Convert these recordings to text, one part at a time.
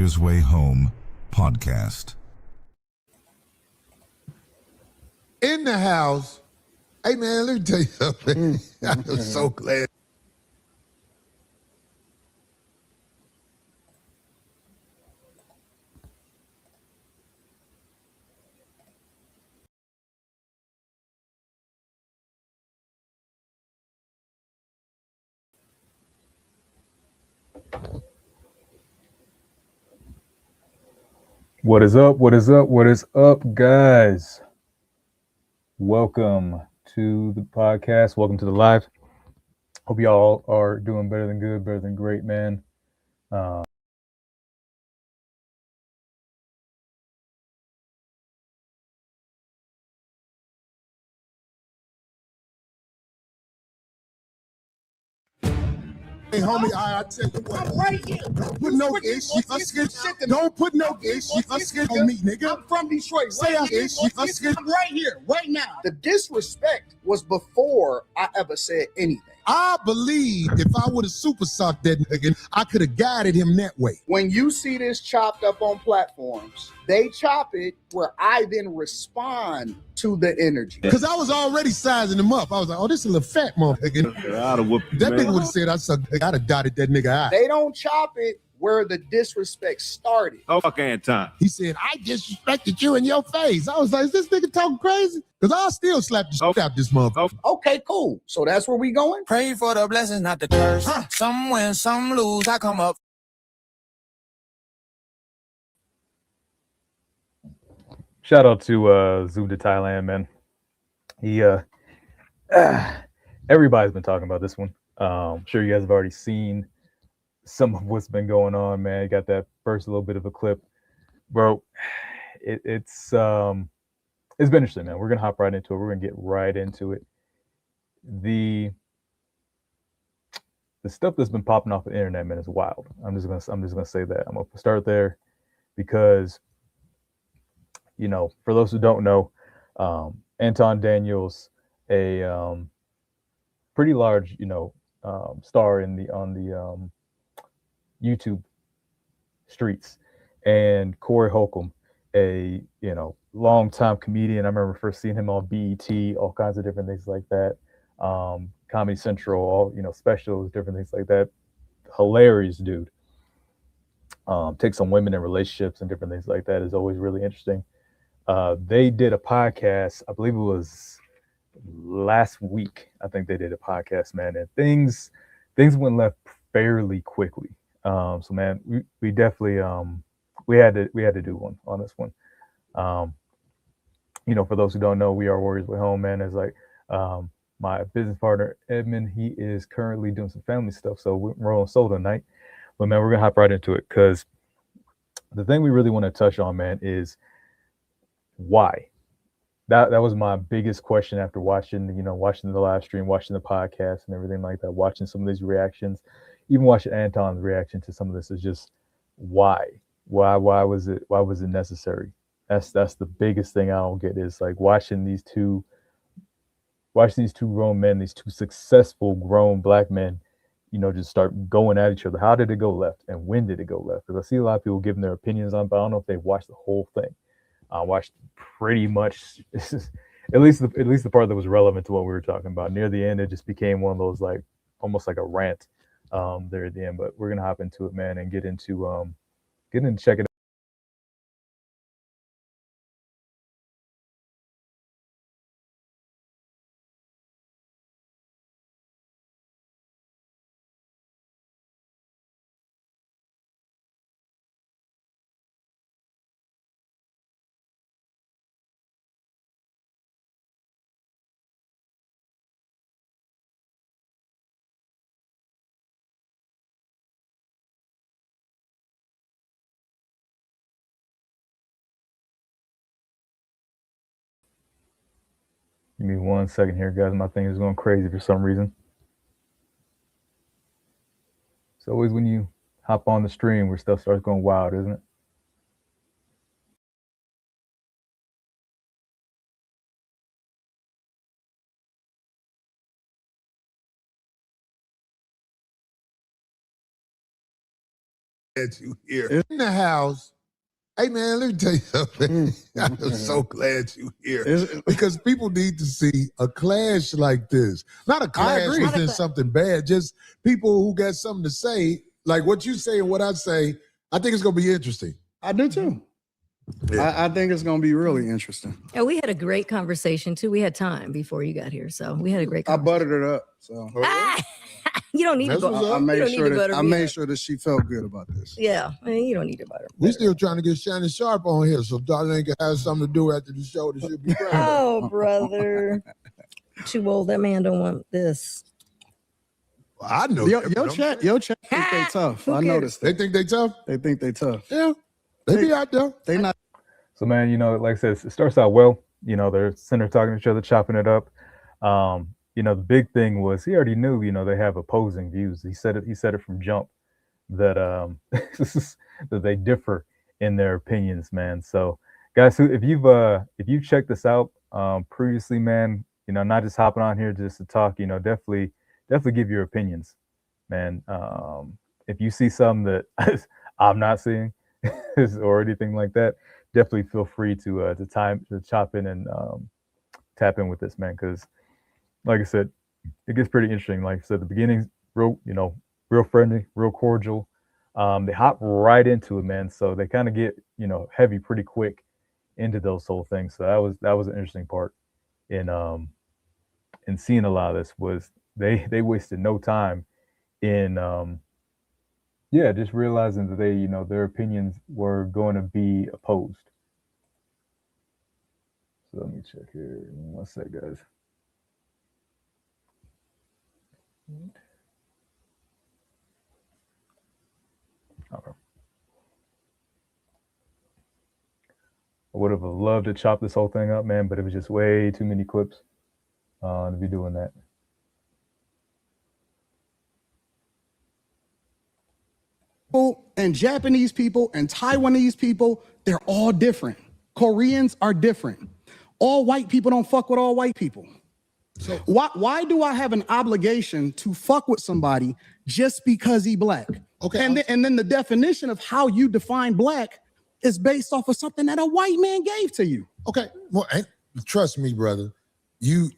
Warrior's Way Home podcast. In the house. Hey, man, let me tell you something. I'm so glad. What is up? What is up? What is up, guys? Welcome to the podcast. Welcome to the live. Hope y'all are doing better than good, better than great, man. Hey, homie, I tell you what. I'm right here. Don't put no ish. Don't put no ish on me, nigga. I'm from Detroit. Say right ish. I'm right here, right now. The disrespect was before I ever said anything. I believe if I would have super sucked that nigga, I could have guided him that way. When you see this chopped up on platforms, they chop it where I then respond to the energy. Because I was already sizing him up. I was like, oh, this is a little fat motherfucker. That nigga would have said I sucked. I'd have dotted that nigga out. They don't chop it where the disrespect started. Oh, fuck Anton. He said, I disrespected you in your face. I was like, is this nigga talking crazy? Because I'll still slap the shit out this motherfucker. Okay, cool. So that's where we going? Pray for the blessings, not the curse. Some win, some lose. I come up. Shout out to Zoom to Thailand, man. He everybody's been talking about this one. I'm sure you guys have already seen some of what's been going on, man. You got that first little bit of a clip, bro. It's been interesting, man. We're gonna hop right into it. We're gonna get right into it. The stuff that's been popping off the internet, man, is wild. I'm just gonna say that. I'm gonna start there because, you know, for those who don't know, Anton Daniels, a pretty large, star on the YouTube streets, and Corey Holcomb, a longtime comedian. I remember first seeing him on BET, all kinds of different things like that. Comedy Central, all specials, different things like that. Hilarious dude. Takes on women in relationships and different things like that is always really interesting. They did a podcast, I believe it was last week. I think they did a podcast, man, and things went left fairly quickly. So man, we definitely we had to do one on this one. For those who don't know, we are Warriors Way Home, man. Is like my business partner Edmund. He is currently doing some family stuff, so we're rolling solo tonight. But man, we're gonna hop right into it because the thing we really want to touch on, man, is why. That was my biggest question after watching the live stream, watching the podcast and everything like that, watching some of these reactions, even watching Anton's reaction to some of this, is just why was it necessary? That's the biggest thing I don't get, is like watching these two grown men, these two successful grown black men, just start going at each other. How did it go left, and when did it go left? Because I see a lot of people giving their opinions on, but I don't know if they've watched the whole thing. I watched pretty much at least the part that was relevant to what we were talking about. Near the end, it just became one of those, like, almost like a rant there at the end. But we're gonna hop into it, man, and get into check it out. Give me 1 second here, guys. My thing is going crazy for some reason. It's always when you hop on the stream where stuff starts going wild, isn't it? Glad you here in the house. Hey man, let me tell you something. I'm so glad you here because people need to see a clash like this. Not a clash within something bad, just people who got something to say, like what you say and what I say. I think it's gonna be interesting. I do too. Yeah. I think it's gonna be really interesting. Yeah, we had a great conversation too. We had time before you got here, so we had a great conversation. I buttered it up. So you don't need to butter. I made sure that she felt good about this. Yeah, I mean, you don't need to butter. We're still trying to get Shannon Sharp on here, so Darlene can have something to do after the show. That should be great. Oh, brother, too old. That man don't want this. Well, I know your chat think they tough. I noticed. They think they tough. They think they tough. Yeah, they be out there. They not. So man, you know, like I said, it starts out well. You know, they're sitting there talking to each other, chopping it up. You know, the big thing was he already knew, you know, they have opposing views. He said it from jump that that they differ in their opinions, man. So guys, if you've checked this out previously, man, you know, not just hopping on here just to talk, you know, definitely give your opinions, man. If you see something that I'm not seeing or anything like that, definitely feel free to chop in and tap in with this, man, because like I said, it gets pretty interesting. Like I said, the beginning's real friendly, real cordial. They hop right into it, man. So they kind of get, you know, heavy pretty quick into those whole things. So that was an interesting part in seeing a lot of this was they wasted no time in just realizing that they, you know, their opinions were going to be opposed. So let me check here. One sec, guys. Okay. I would have loved to chop this whole thing up, man, but it was just way too many clips to be doing that. And Japanese people and Taiwanese people, they're all different. Koreans are different. All white people don't fuck with all white people. So why do I have an obligation to fuck with somebody just because he black? Okay. And then the definition of how you define black is based off of something that a white man gave to you. Okay. Well, trust me, brother. You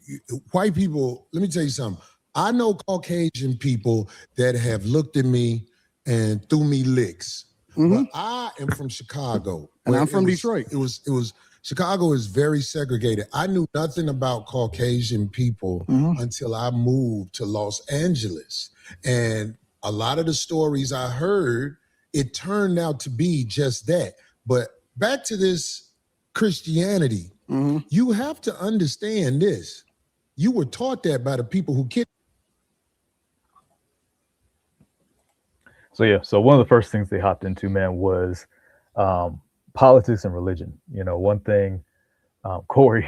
white people, let me tell you something. I know Caucasian people that have looked at me and threw me licks. But I am from Chicago. And I'm from Detroit. It was Chicago is very segregated. I knew nothing about Caucasian people until I moved to Los Angeles. And a lot of the stories I heard, it turned out to be just that. But back to this Christianity, you have to understand this. You were taught that by the people who kidnapped. So yeah, so one of the first things they hopped into, man, was politics and religion. You know, one thing Corey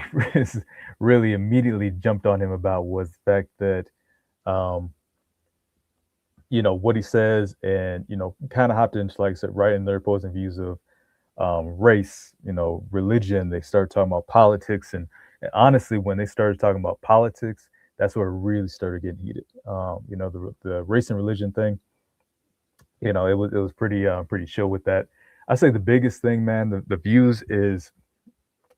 really immediately jumped on him about was the fact that, you know, what he says and, you know, kind of hopped into, like I said, right in their opposing views of race, you know, religion. They started talking about politics. And honestly, when they started talking about politics, that's where it really started getting heated. You know, the race and religion thing, you know, it was pretty chill with that. I say the biggest thing, man, the views is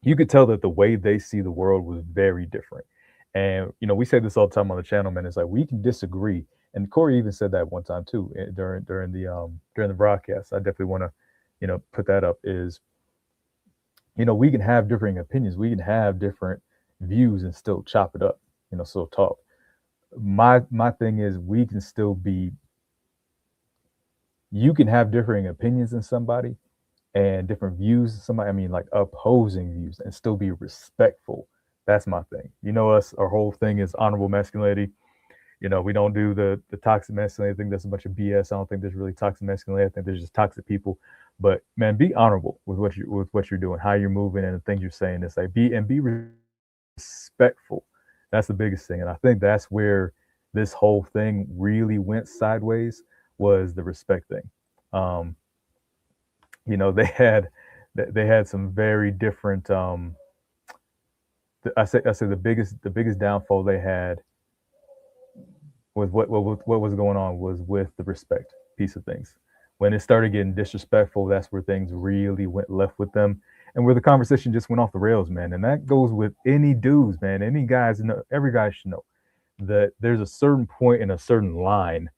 you could tell that the way they see the world was very different. And, you know, we say this all the time on the channel, man. It's like we can disagree. And Corey even said that one time too during the broadcast. I definitely want to, you know, put that up is, you know, we can have differing opinions. We can have different views and still chop it up, you know, still talk. My thing is we can still be, you can have differing opinions in somebody and different views in somebody. I mean, like opposing views and still be respectful. That's my thing. You know, our whole thing is honorable masculinity. You know, we don't do the toxic masculinity. I think that's a bunch of BS. I don't think there's really toxic masculinity. I think there's just toxic people. But man, be honorable with what you're doing, how you're moving, and the things you're saying. It's like be respectful. That's the biggest thing. And I think that's where this whole thing really went sideways, was the respect thing. You know, they had some very different. I say the biggest downfall they had was what was going on was with the respect piece of things. when it started getting disrespectful, that's where things really went left with them, and where the conversation just went off the rails, man. And that goes with any dudes, man. Any guys, every guy should know that there's a certain point and a certain line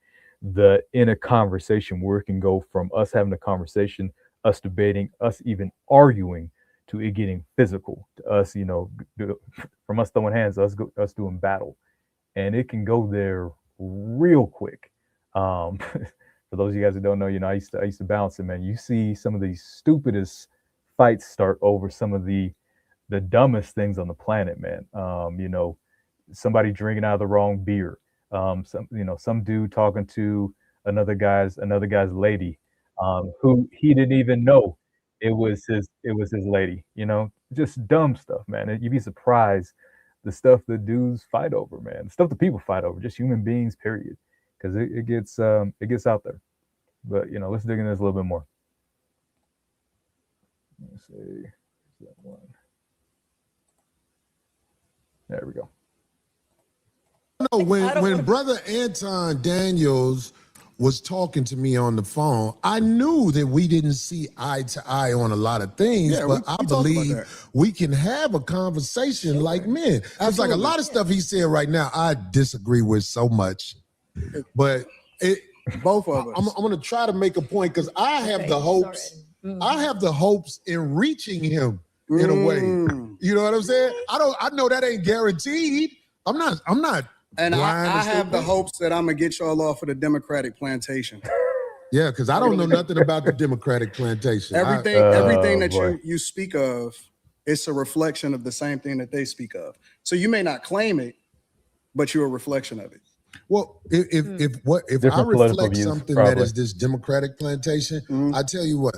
that in a conversation where it can go from us having a conversation, us debating, us even arguing, to it getting physical, to us, from us throwing hands, us doing battle, and it can go there real quick. For those of you guys that don't know, I used to balance it, man. You see some of these stupidest fights start over some of the dumbest things on the planet, man. Somebody drinking out of the wrong beer, some dude talking to another guy's lady, who he didn't even know it was his lady, just dumb stuff, man. You'd be surprised the stuff that dudes fight over, man, the stuff that people fight over, just human beings, period, because it gets out there. But let's dig into this a little bit more. Let's see, that one. There we go. No, when brother Anton Daniels was talking to me on the phone, I knew that we didn't see eye to eye on a lot of things, but I believe we can have a conversation like men. It's like a lot of stuff he said right now, I disagree with so much, but both of us. I'm going to try to make a point because I have the hopes. I have the hopes in reaching him in a way. You know what I'm saying? I know that ain't guaranteed. I'm not. And I have the hopes that I'm gonna get y'all off of the Democratic plantation. Yeah, because I don't know nothing about the Democratic plantation. Everything that you speak of, it's a reflection of the same thing that they speak of. So you may not claim it, but you're a reflection of it. Well, if I reflect something that is this Democratic plantation, I tell you what,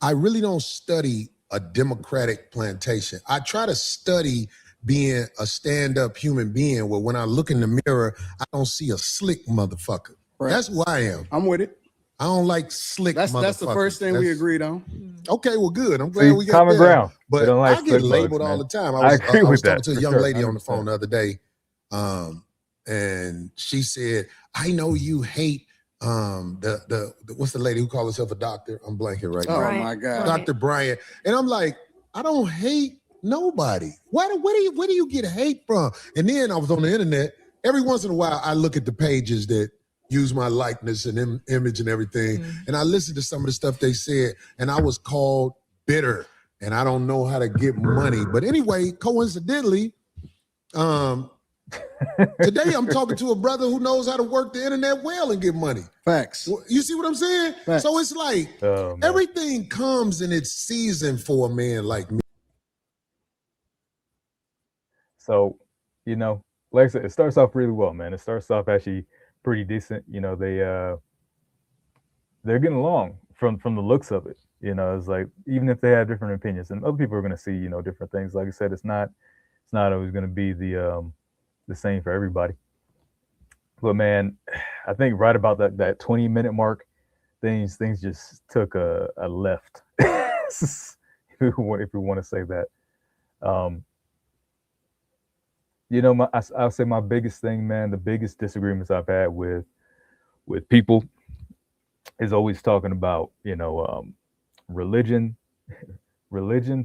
I really don't study a Democratic plantation. I try to study being a stand-up human being where when I look in the mirror, I don't see a slick motherfucker. Right. That's who I am. I'm with it. I don't like slick motherfuckers. That's the first thing we agreed on. Okay, well, good. I'm glad we got common ground. But I get labeled all the time. I was talking to a young lady on the phone the other day, and she said, I know you hate what's the lady who calls herself a doctor? I'm blanking right now. Oh, my God. Dr. Bryant. And I'm like, I don't hate nobody. Where do you get hate from? And then I was on the internet. Every once in a while, I look at the pages that use my likeness and image and everything, and I listened to some of the stuff they said, and I was called bitter, and I don't know how to get money. But anyway, coincidentally, today I'm talking to a brother who knows how to work the internet well and get money. Facts. You see what I'm saying? Facts. So it's like everything comes in its season for a man like me. So, like I said, it starts off really well, man. It starts off actually pretty decent. They're getting along from the looks of it. It's like, even if they have different opinions, and other people are going to see, different things. Like I said, it's not always going to be the same for everybody. But man, I think right about that 20-minute mark, things just took a left. if we want to say that. I'll say my biggest thing, man, the biggest disagreements I've had with people is always talking about, religion,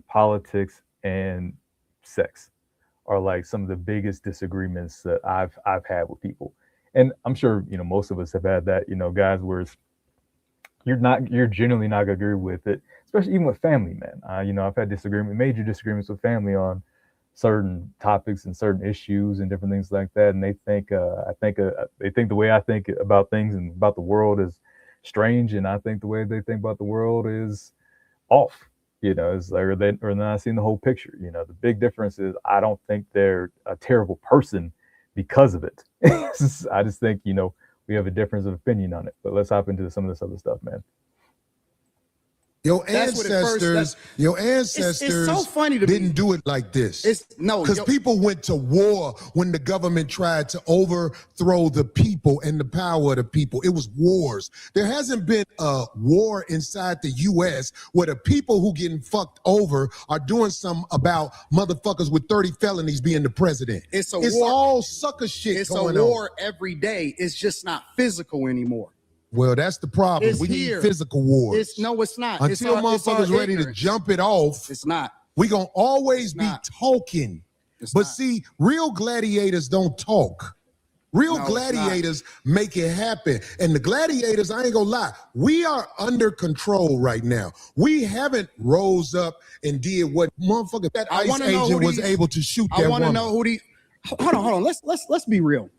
politics, and sex are like some of the biggest disagreements that I've had with people. And I'm sure, most of us have had that, guys, where you're generally not gonna agree with it, especially even with family, man. I've had major disagreements with family on certain topics and certain issues and different things like that, and they think they think the way I think about things and about the world is strange, and I think the way they think about the world is off. It's like, or they're not seeing the whole picture. The big difference is I don't think they're a terrible person because of it. I just think we have a difference of opinion on it. But let's hop into some of this other stuff, man. Your ancestors it's so funny to didn't do it like this. Because people went to war when the government tried to overthrow the people and the power of the people. It was wars. There hasn't been a war inside the U.S. where the people who getting fucked over are doing something about motherfuckers with 30 felonies being the president. It's war. All sucker shit. It's going a war every day. It's just not physical anymore. Well, that's the problem. It's We here. need physical wars. It's not. Until motherfuckers ready to jump it off, It's not. we gonna always be not. talking. But see, real gladiators don't talk. Real gladiators make it happen. And the gladiators, I ain't gonna lie, we are under control right now. We haven't rose up and did what motherfucker that ICE agent was able to shoot that woman. I want to know who the. Hold on. Let's be real.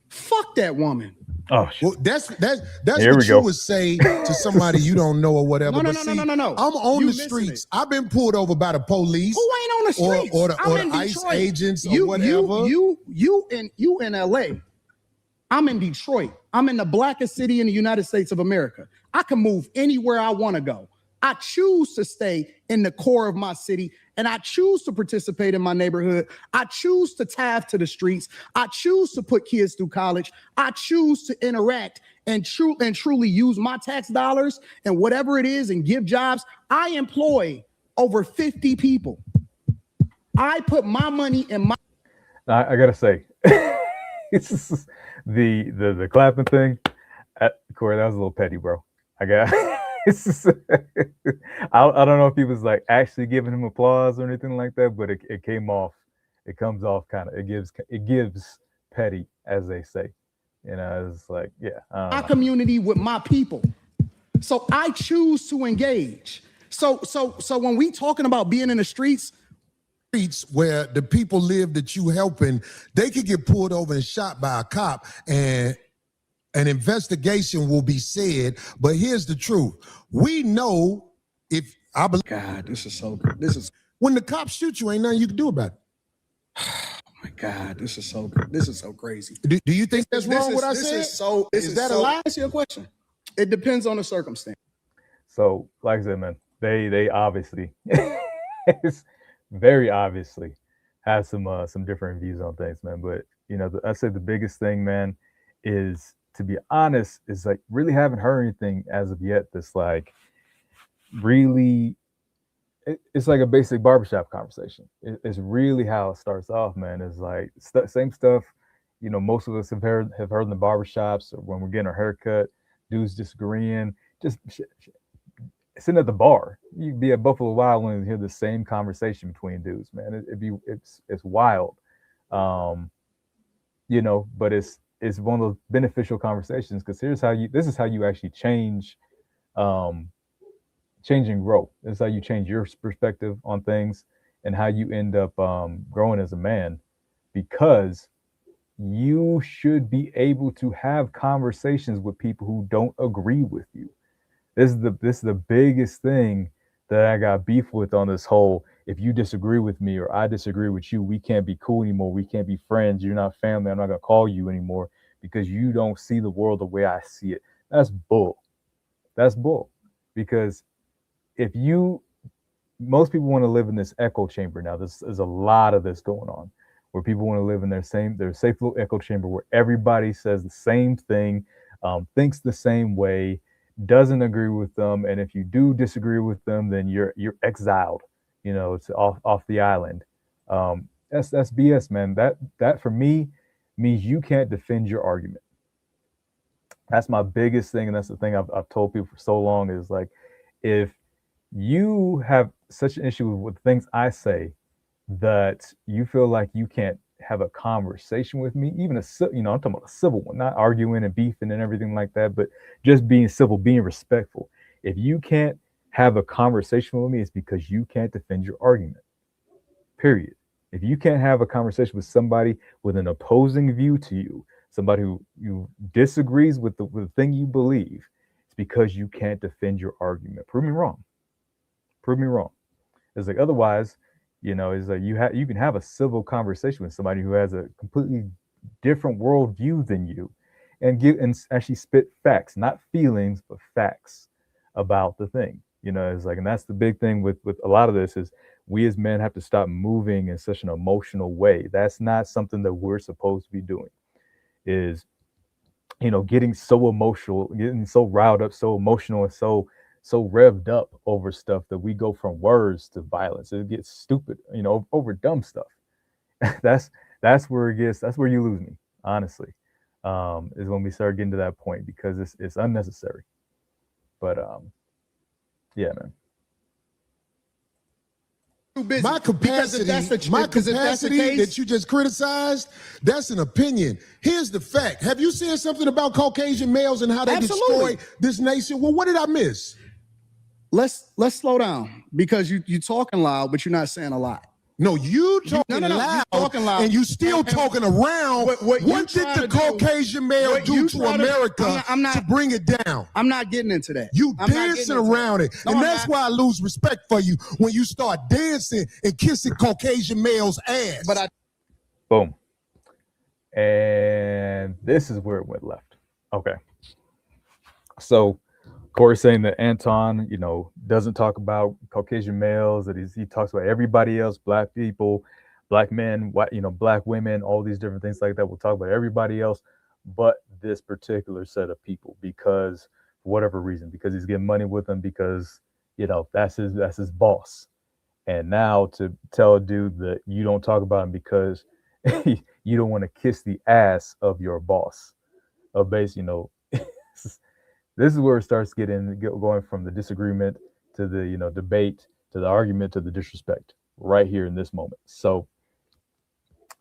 Fuck that woman. Oh, shit. Well, that's what you would say to somebody you don't know or whatever. No. I'm on the streets. I've been pulled over by the police. Who ain't on the streets? Or the ICE agents or whatever. You in LA. I'm in Detroit. I'm in the blackest city in the United States of America. I can move anywhere I want to go. I choose to stay in the core of my city, and I choose to participate in my neighborhood. I choose to tithe to the streets. I choose to put kids through college. I choose to interact and truly use my tax dollars and whatever it is and give jobs. I employ over 50 people. I put my money in my. I gotta say, it's just the clapping thing, Corey. That was a little petty, bro. I got. It's just, I don't know if he was like actually giving him applause or anything like that, but it came off. It comes off kind of. It gives petty, as they say. You know, it's like, yeah. My community with my people. So I choose to engage. So when we talking about being in the streets where the people live that you helping, they could get pulled over and shot by a cop, and an investigation will be said. But here's the truth: we know if I believe. God, this is so good. This is when the cops shoot you, ain't nothing you can do about it. Oh my God, this is so good. This is so crazy. Do you think that's wrong? What I said? Is that a lie? That's your question. It depends on the circumstance. So, like I said, man, they obviously, it's very obviously, have some different views on things, man. But you know, I said the biggest thing, man, is, to be honest, is like really haven't heard anything as of yet that's like really. It's like a basic barbershop conversation. It's really how it starts off, man. It's like same stuff, you know, most of us have heard in the barbershops, or when we're getting our haircut, dudes disagreeing, just sitting at the bar. You'd be at Buffalo Wild Wings and hear the same conversation between dudes, man. It's wild, you know. But it's one of those beneficial conversations, because this is how you actually change and grow. This is how you change your perspective on things and how you end up growing as a man, because you should be able to have conversations with people who don't agree with you. This is the biggest thing that I got beef with on this whole, if you disagree with me or I disagree with you, we can't be cool anymore. We can't be friends. You're not family. I'm not going to call you anymore because you don't see the world the way I see it. That's bull. That's bull. Because most people want to live in this echo chamber now. There's a lot of this going on, where people want to live in their safe little echo chamber where everybody says the same thing, thinks the same way, doesn't agree with them, and if you do disagree with them, then you're exiled. You know, it's off the island. That's BS, man. That for me means you can't defend your argument. That's my biggest thing, and that's the thing I've told people for so long, is like, if you have such an issue with things I say that you feel like you can't have a conversation with me, even I'm talking about a civil one, not arguing and beefing and everything like that, but just being civil, being respectful. If you can't have a conversation with me, it's because you can't defend your argument. Period. If you can't have a conversation with somebody with an opposing view to you, somebody who disagrees with the thing you believe, it's because you can't defend your argument. Prove me wrong. Prove me wrong. It's like, otherwise, you know, it's like you can have a civil conversation with somebody who has a completely different worldview than you, and actually spit facts, not feelings, but facts about the thing. You know, it's like, and that's the big thing with a lot of this, is we as men have to stop moving in such an emotional way. That's not something that we're supposed to be doing. Is, you know, getting so emotional, getting so riled up, so emotional, and so revved up over stuff that we go from words to violence. It gets stupid, you know, over dumb stuff. That's where it gets. That's where you lose me, honestly. is when we start getting to that point, because it's unnecessary. But yeah, man. Too busy. My Because if capacity, that's the case, that you just criticized, that's an opinion. Here's the fact. Have you said something about Caucasian males and how they Absolutely. destroy this nation? Well, what did I miss? let's slow down, because you talking loud, but you're not saying a lot. No, you talking no, loud, you talking loud, and you still talking around. What did the Caucasian male do to America to bring it down? I'm not getting into that. You dancing around it. No, and I'm that's not. why I lose respect for you when you start dancing and kissing Caucasian males' ass. But Boom. And this is where it went left. Okay. So Corey's saying that Anton, doesn't talk about Caucasian males, that he talks about everybody else, black people, black men, white, black women, all these different things like that. We'll talk about everybody else, but this particular set of people, because for whatever reason, because he's getting money with them, because, that's his boss. And now to tell a dude that you don't talk about him because you don't want to kiss the ass of your boss, this is where it starts going from the disagreement to the debate to the argument to the disrespect right here in this moment. So,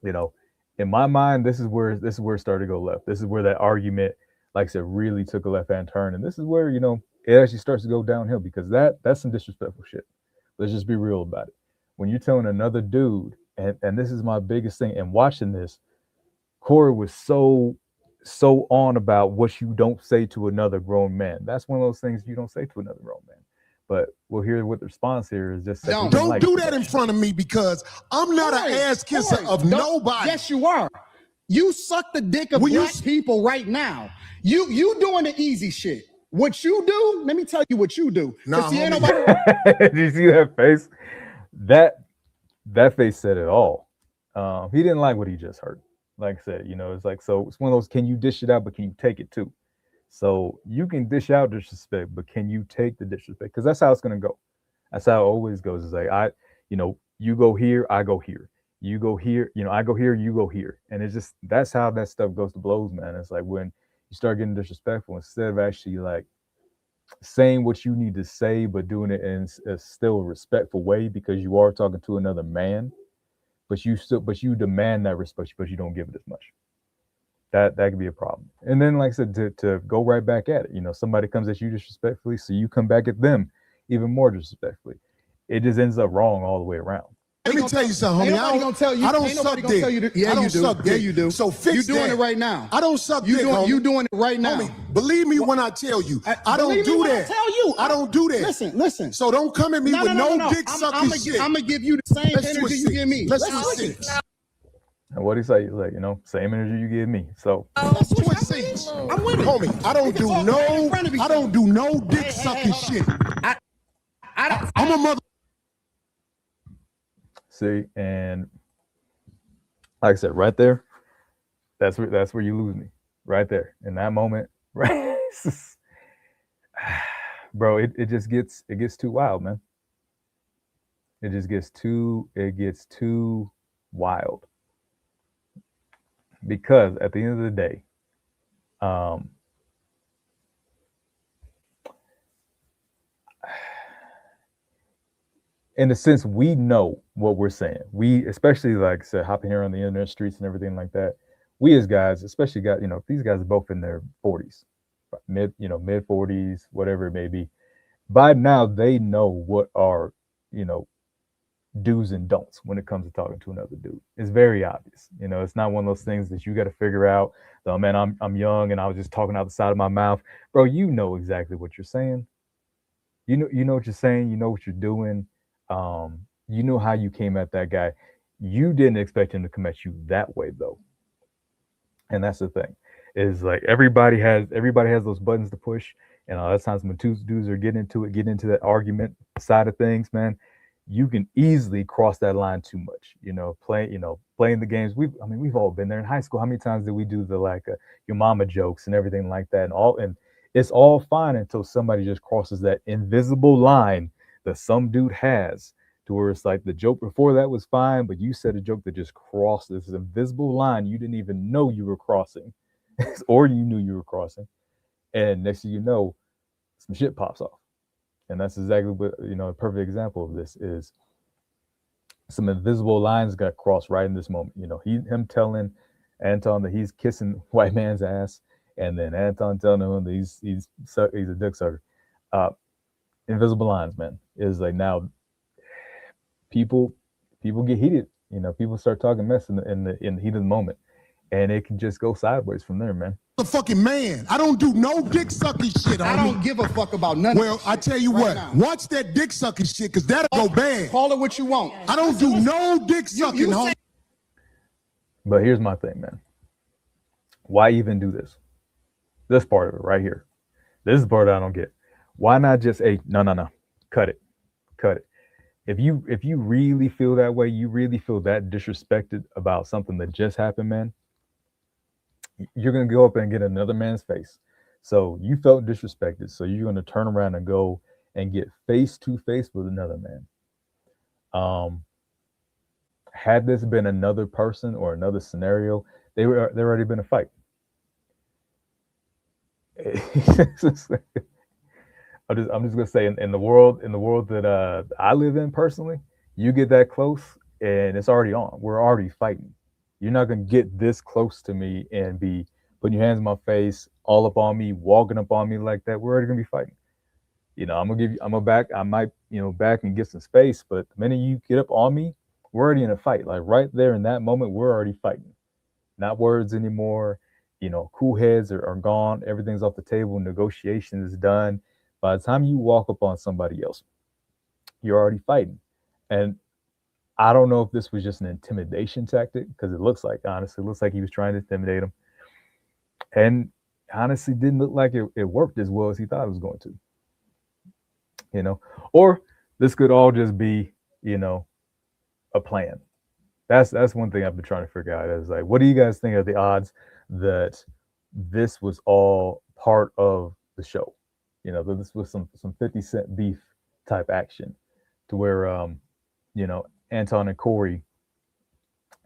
in my mind, this is where it started to go left. This is where that argument, like I said, really took a left-hand turn, and this is where it actually starts to go downhill, because that's some disrespectful shit. Let's just be real about it. When you're telling another dude, and this is my biggest thing, and watching this, Corey was so on about what you don't say to another grown man. That's one of those things you don't say to another grown man. But we'll hear what the response here is. Just don't do that in front of me, because I'm not an ass kisser of nobody. Yes, you are. You suck the dick of black people right now. You doing the easy shit. What you do, let me tell you what you do. Nah, Did you see that face? That face said it all. He didn't like what he just heard. Like I said, it's like, so it's one of those, can you dish it out, but can you take it too? So you can dish out disrespect, but can you take the disrespect? Because that's how it's going to go. That's how it always goes. It's like, you go here, I go here. You go here, I go here, you go here. And it's just, that's how that stuff goes to blows, man. It's like when you start getting disrespectful, instead of actually like saying what you need to say, but doing it in a still respectful way, because you are talking to another man. But you demand that respect, but you don't give it as much. That could be a problem. And then, like I said, to go right back at it, somebody comes at you disrespectfully, so you come back at them even more disrespectfully. It just ends up wrong all the way around. Let me tell you something, homie. I don't suck dick. Yeah, you do. Yeah, you do. So fix you doing that. it right now. I don't suck dick, homie. You doing it right now. Homie, believe me when I tell you. I don't do that. I don't do that. Listen. So don't come at me with no dick sucking shit. I'm going to give you the same energy you give me. Let's switch seats. And what he say? He's like, same energy you give me. So let's switch seats. I'm with it. Homie, I don't do no dick sucking shit. I'm a mother. See, and like I said, right there, that's where you lose me. Right there. In that moment, right? Bro, it gets too wild, man. It gets too wild. Because at the end of the day, in a sense, we know what we're saying. We, especially, like I said, hopping here on the internet streets and everything like that. We as guys, especially guys, these guys are both in their 40s, mid 40s, whatever it may be. By now, they know what are, do's and don'ts when it comes to talking to another dude. It's very obvious. It's not one of those things that you got to figure out. Oh man, I'm young and I was just talking out the side of my mouth. Bro, you know exactly what you're saying. You know what you're saying. You know what you're doing. You know how you came at that guy. You didn't expect him to come at you that way though. And that's the thing. Is like everybody has those buttons to push. And a lot of times when two dudes are getting into that argument side of things, man, you can easily cross that line too much. Playing the games. We've all been there in high school. How many times did we do the your mama jokes and everything like that? And it's all fine until somebody just crosses that invisible line that some dude has, to where it's like the joke before that was fine, but you said a joke that just crossed this invisible line you didn't even know you were crossing. or you knew you were crossing, and next thing you know, some shit pops off. And that's exactly what, a perfect example of this is some invisible lines got crossed right in this moment. Him telling Anton that he's kissing white man's ass, and then Anton telling him that he's a dick sucker. Invisible lines, man. Is like now people get heated. People start talking mess in the heat of the moment, and it can just go sideways from there, man. The fucking man. I don't do no dick sucking shit. I don't give a fuck about none Well, of this I shit tell you right what, now. watch that dick sucking shit, because that'll go bad. Call it what you want. I don't do no dick sucking, homie. But here's my thing, man. Why even do this? This part of it right here. This is the part I don't get. Why not just no. Cut it. If you really feel that way, you really feel that disrespected about something that just happened, man, you're going to go up and get another man's face. So you felt disrespected. So you're going to turn around and go and get face to face with another man. Had this been another person or another scenario, there already been a fight. I'm just gonna say in the world that I live in personally, you get that close and it's already on. We're already fighting. You're not gonna get this close to me and be putting your hands in my face, all up on me, walking up on me like that. We're already gonna be fighting. I might back and get some space, but the minute you get up on me, we're already in a fight. Like right there in that moment, we're already fighting. Not words anymore. Cool heads are gone. Everything's off the table. Negotiation is done. By the time you walk up on somebody else, you're already fighting. And I don't know if this was just an intimidation tactic, because it looks like he was trying to intimidate him. And honestly, didn't look like it worked as well as he thought it was going to. Or this could all just be, a plan. That's one thing I've been trying to figure out is like, what do you guys think of the odds that this was all part of the show? That this was some 50 Cent beef type action to where, Anton and Corey,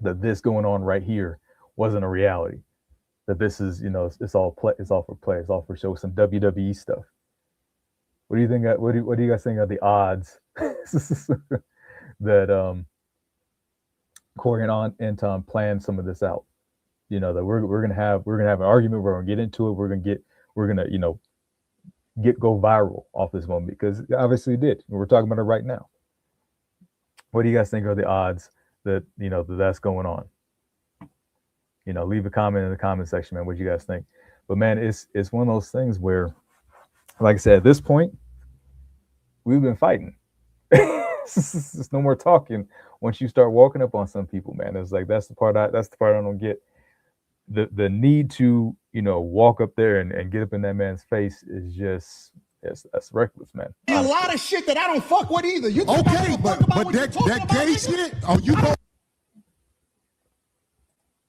that this going on right here wasn't a reality. That this is, it's all play, it's all for play, it's all for show, some WWE stuff. What do you think? What do you guys think of the odds that Corey and Anton planned some of this out? That we're gonna have an argument, we're gonna get into it, we're gonna go viral off this moment, because obviously it did. We're talking about it right now. What do you guys think are the odds that that's going on? Leave a comment in the comment section, man. What do you guys think? But man, it's one of those things where, like I said, at this point, we've been fighting. There's no more talking once you start walking up on some people, man. It's like that's the part I don't get. The need to walk up there and get up in that man's face is just that's reckless, man. A lot of shit that I don't fuck with either. You Okay, but that gay shit. Oh, you go.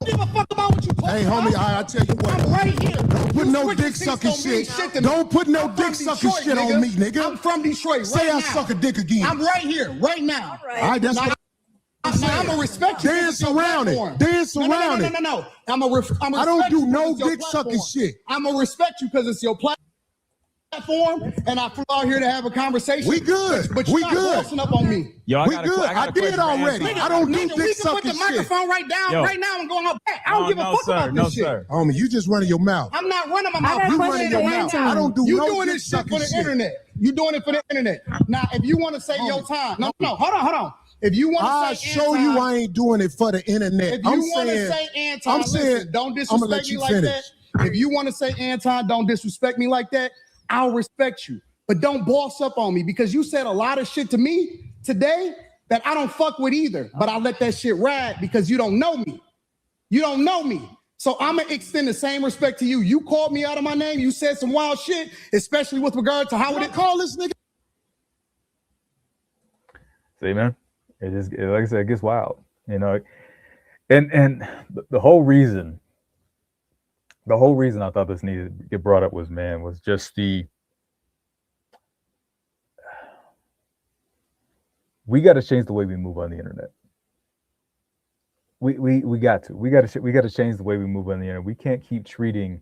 Give a fuck about what you talking Hey, homie, I tell you what. I'm right here. Don't put no dick sucking shit. Don't put no dick sucking shit on me, nigga. I'm from Detroit. Say right I now. suck a dick again. I'm right here, right now. All right. All right, that's what I'm gonna respect you. Dance around it. Dance around it. No. I don't do no dick sucking shit. I'm gonna respect you because it's your platform, and I flew out here to have a conversation. We good. But you're We not good. bossing up on me. Yo, We good. I did already. I don't do dick We can put sucking the shit. microphone right down, Yo. right now, and go on back. I don't give a fuck about this shit. Homie, you just running your mouth. I'm not running my I mouth. got a You question running for your Anton. mouth. I don't do You no doing dick this shit for sucking the shit. internet. You doing it for the internet. Now, if you want to say your time, no, hold on. If you want I'll to say show Anton, you I ain't doing it for the internet. if you want to say Anton, listen, don't disrespect me like that. If you want to say Anton, don't disrespect me like that. I'll respect you, but don't boss up on me, because you said a lot of shit to me today that I don't fuck with either. But I let that shit ride because you don't know me. You don't know me. So I'm gonna extend the same respect to you. You called me out of my name. You said some wild shit, especially with regard to how would it call this nigga. See, man, it is, like I said, it gets wild, and the whole reason I thought this needed to get brought up was just we got to change the way we move on the internet. we got to change the way we move on the internet. We can't keep treating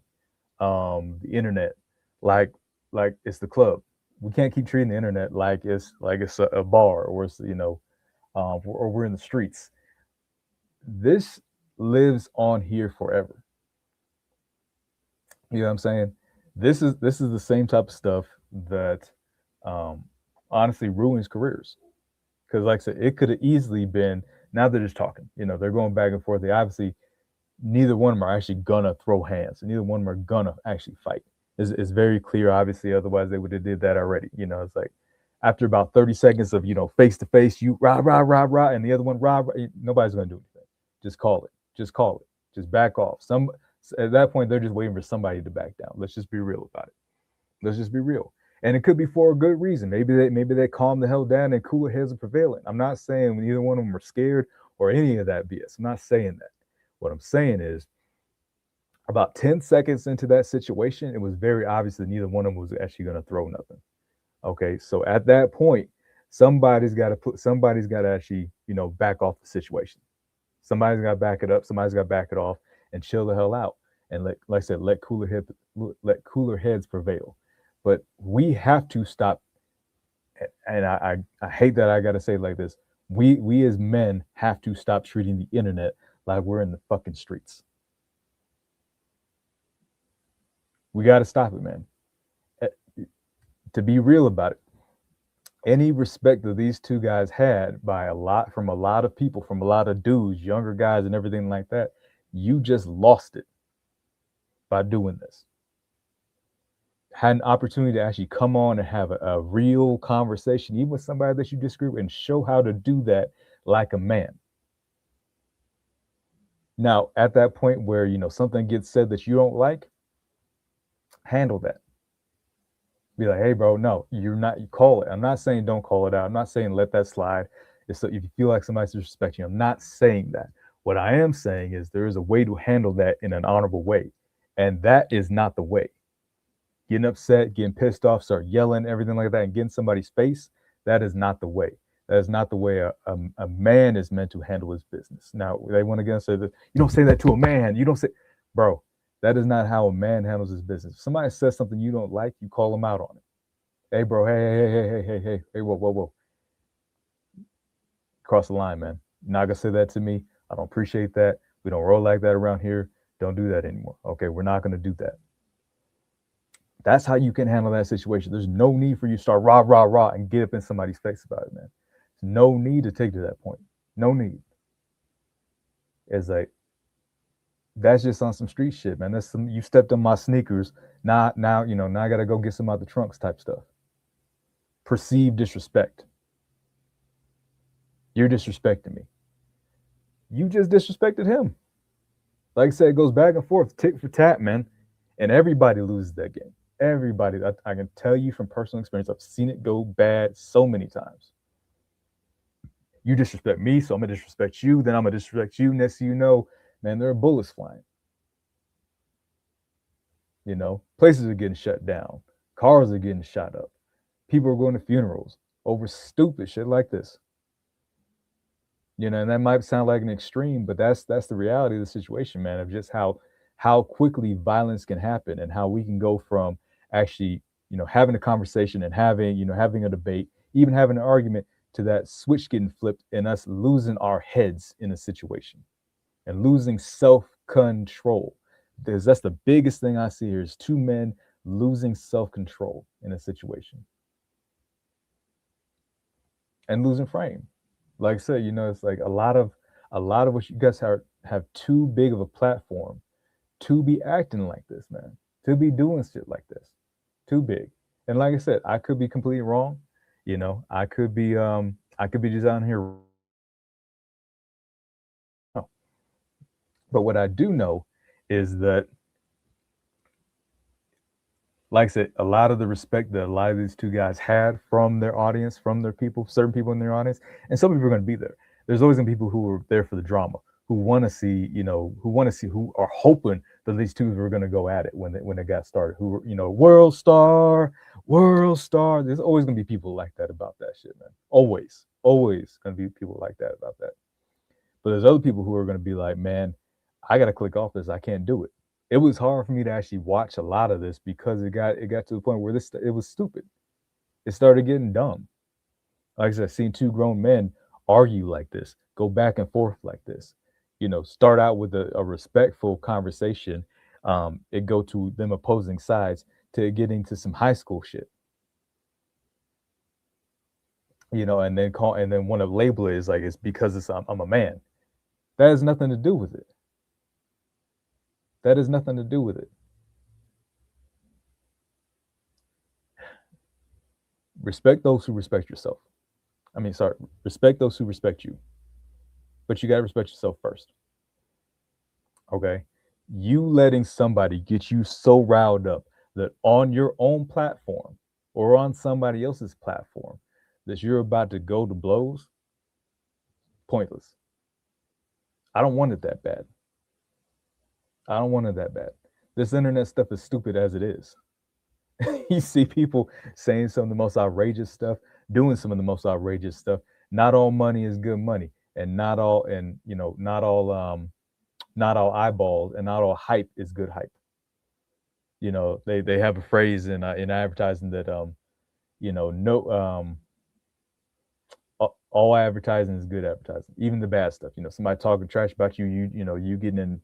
the internet like it's the club. We can't keep treating the internet like it's a bar, or it's, or we're in the streets. This lives on here forever. You know what I'm saying? This is the same type of stuff that honestly ruins careers. Because like I said, it could have easily been, now they're just talking. They're going back and forth. They obviously, neither one of them are actually gonna throw hands. Neither one of them are gonna actually fight. It's very clear, obviously, otherwise they would have did that already. It's like after about 30 seconds of, face to face, you rah, rah, rah, rah, and the other one rah, rah, nobody's gonna do anything. Just call it. Just back off. At that point, they're just waiting for somebody to back down. Let's just be real about it. Let's just be real. And it could be for a good reason. Maybe they calm the hell down and cooler heads are prevailing. I'm not saying either one of them are scared or any of that BS. I'm not saying that. What I'm saying is, about 10 seconds into that situation, it was very obvious that neither one of them was actually going to throw nothing. Okay, so at that point, somebody's got to actually, back off the situation. Somebody's got to back it up. Somebody's got to back it off and chill the hell out. And like I said, let cooler heads prevail. But we have to stop. And I hate that I got to say it like this. We as men have to stop treating the internet like we're in the fucking streets. We got to stop it, man. To be real about it, any respect that these two guys had from a lot of people, from a lot of dudes, younger guys and everything like that, you just lost it by doing this. Had an opportunity to actually come on and have a real conversation, even with somebody that you disagree with, and show how to do that like a man. Now, at that point where, something gets said that you don't like, handle that. Be like, hey, bro, no, you're not. You call it. I'm not saying don't call it out. I'm not saying let that slide. So if you feel like somebody's disrespecting you, I'm not saying that. What I am saying is there is a way to handle that in an honorable way. And that is not the way. Getting upset, getting pissed off, start yelling, everything like that, and getting somebody's face, that is not the way. That is not the way a man is meant to handle his business. Now, they want to get and say that you don't say that to a man. You don't say, bro, that is not how a man handles his business. If somebody says something you don't like, you call them out on it. Hey, bro, hey, whoa. Cross the line, man. You're not going to say that to me. I don't appreciate that. We don't roll like that around here. Don't do that anymore. Okay, we're not going to do that. That's how you can handle that situation. There's no need for you to start rah, rah, rah and get up in somebody's face about it, man. There's no need to take to that point. No need. It's like, that's just on some street shit, man. That's you stepped on my sneakers. Now I got to go get some out the trunks type stuff. Perceived disrespect. You're disrespecting me. You just disrespected him. Like I said, it goes back and forth, tick for tat, man. And everybody loses that game. Everybody. I can tell you from personal experience, I've seen it go bad so many times. You disrespect me, so I'm going to disrespect you. Then I'm going to disrespect you. Next thing you know, man, there are bullets flying. Places are getting shut down. Cars are getting shot up. People are going to funerals over stupid shit like this. And that might sound like an extreme, but that's the reality of the situation, man, of just how quickly violence can happen and how we can go from actually, having a conversation and having a debate, even having an argument, to that switch getting flipped and us losing our heads in a situation and losing self-control. Because that's the biggest thing I see here is two men losing self-control in a situation and losing frame. Like I said, it's like a lot of what you guys have too big of a platform to be acting like this, man, to be doing shit like this, too big. And like I said, I could be completely wrong. I could be just out here. But what I do know is that, like I said, a lot of the respect that a lot of these two guys had from their audience, from their people, certain people in their audience, and some people are going to be there. There's always going to be people who are there for the drama, who want to see, who are hoping that these two are going to go at it when they got started. Who, world star. There's always going to be people like that about that shit, man. Always going to be people like that about that. But there's other people who are going to be like, man, I got to click off this. I can't do it. It was hard for me to actually watch a lot of this because it got to the point where it was stupid. It started getting dumb. Like I said, seeing two grown men argue like this, go back and forth like this, start out with a respectful conversation. It go to them opposing sides to getting to some high school shit, and then want to label it as like it's because I'm a man. That has nothing to do with it. That has nothing to do with it. Respect those who respect yourself. Respect those who respect you. But you got to respect yourself first. Okay? You letting somebody get you so riled up that on your own platform or on somebody else's platform that you're about to go to blows, pointless. I don't want it that bad. I don't want it that bad. This internet stuff is stupid as it is. You see people saying some of the most outrageous stuff, doing some of the most outrageous stuff. Not all money is good money, and not all eyeballs and not all hype is good hype. They have a phrase in advertising that all advertising is good advertising, even the bad stuff. Somebody talking trash about you, you getting in,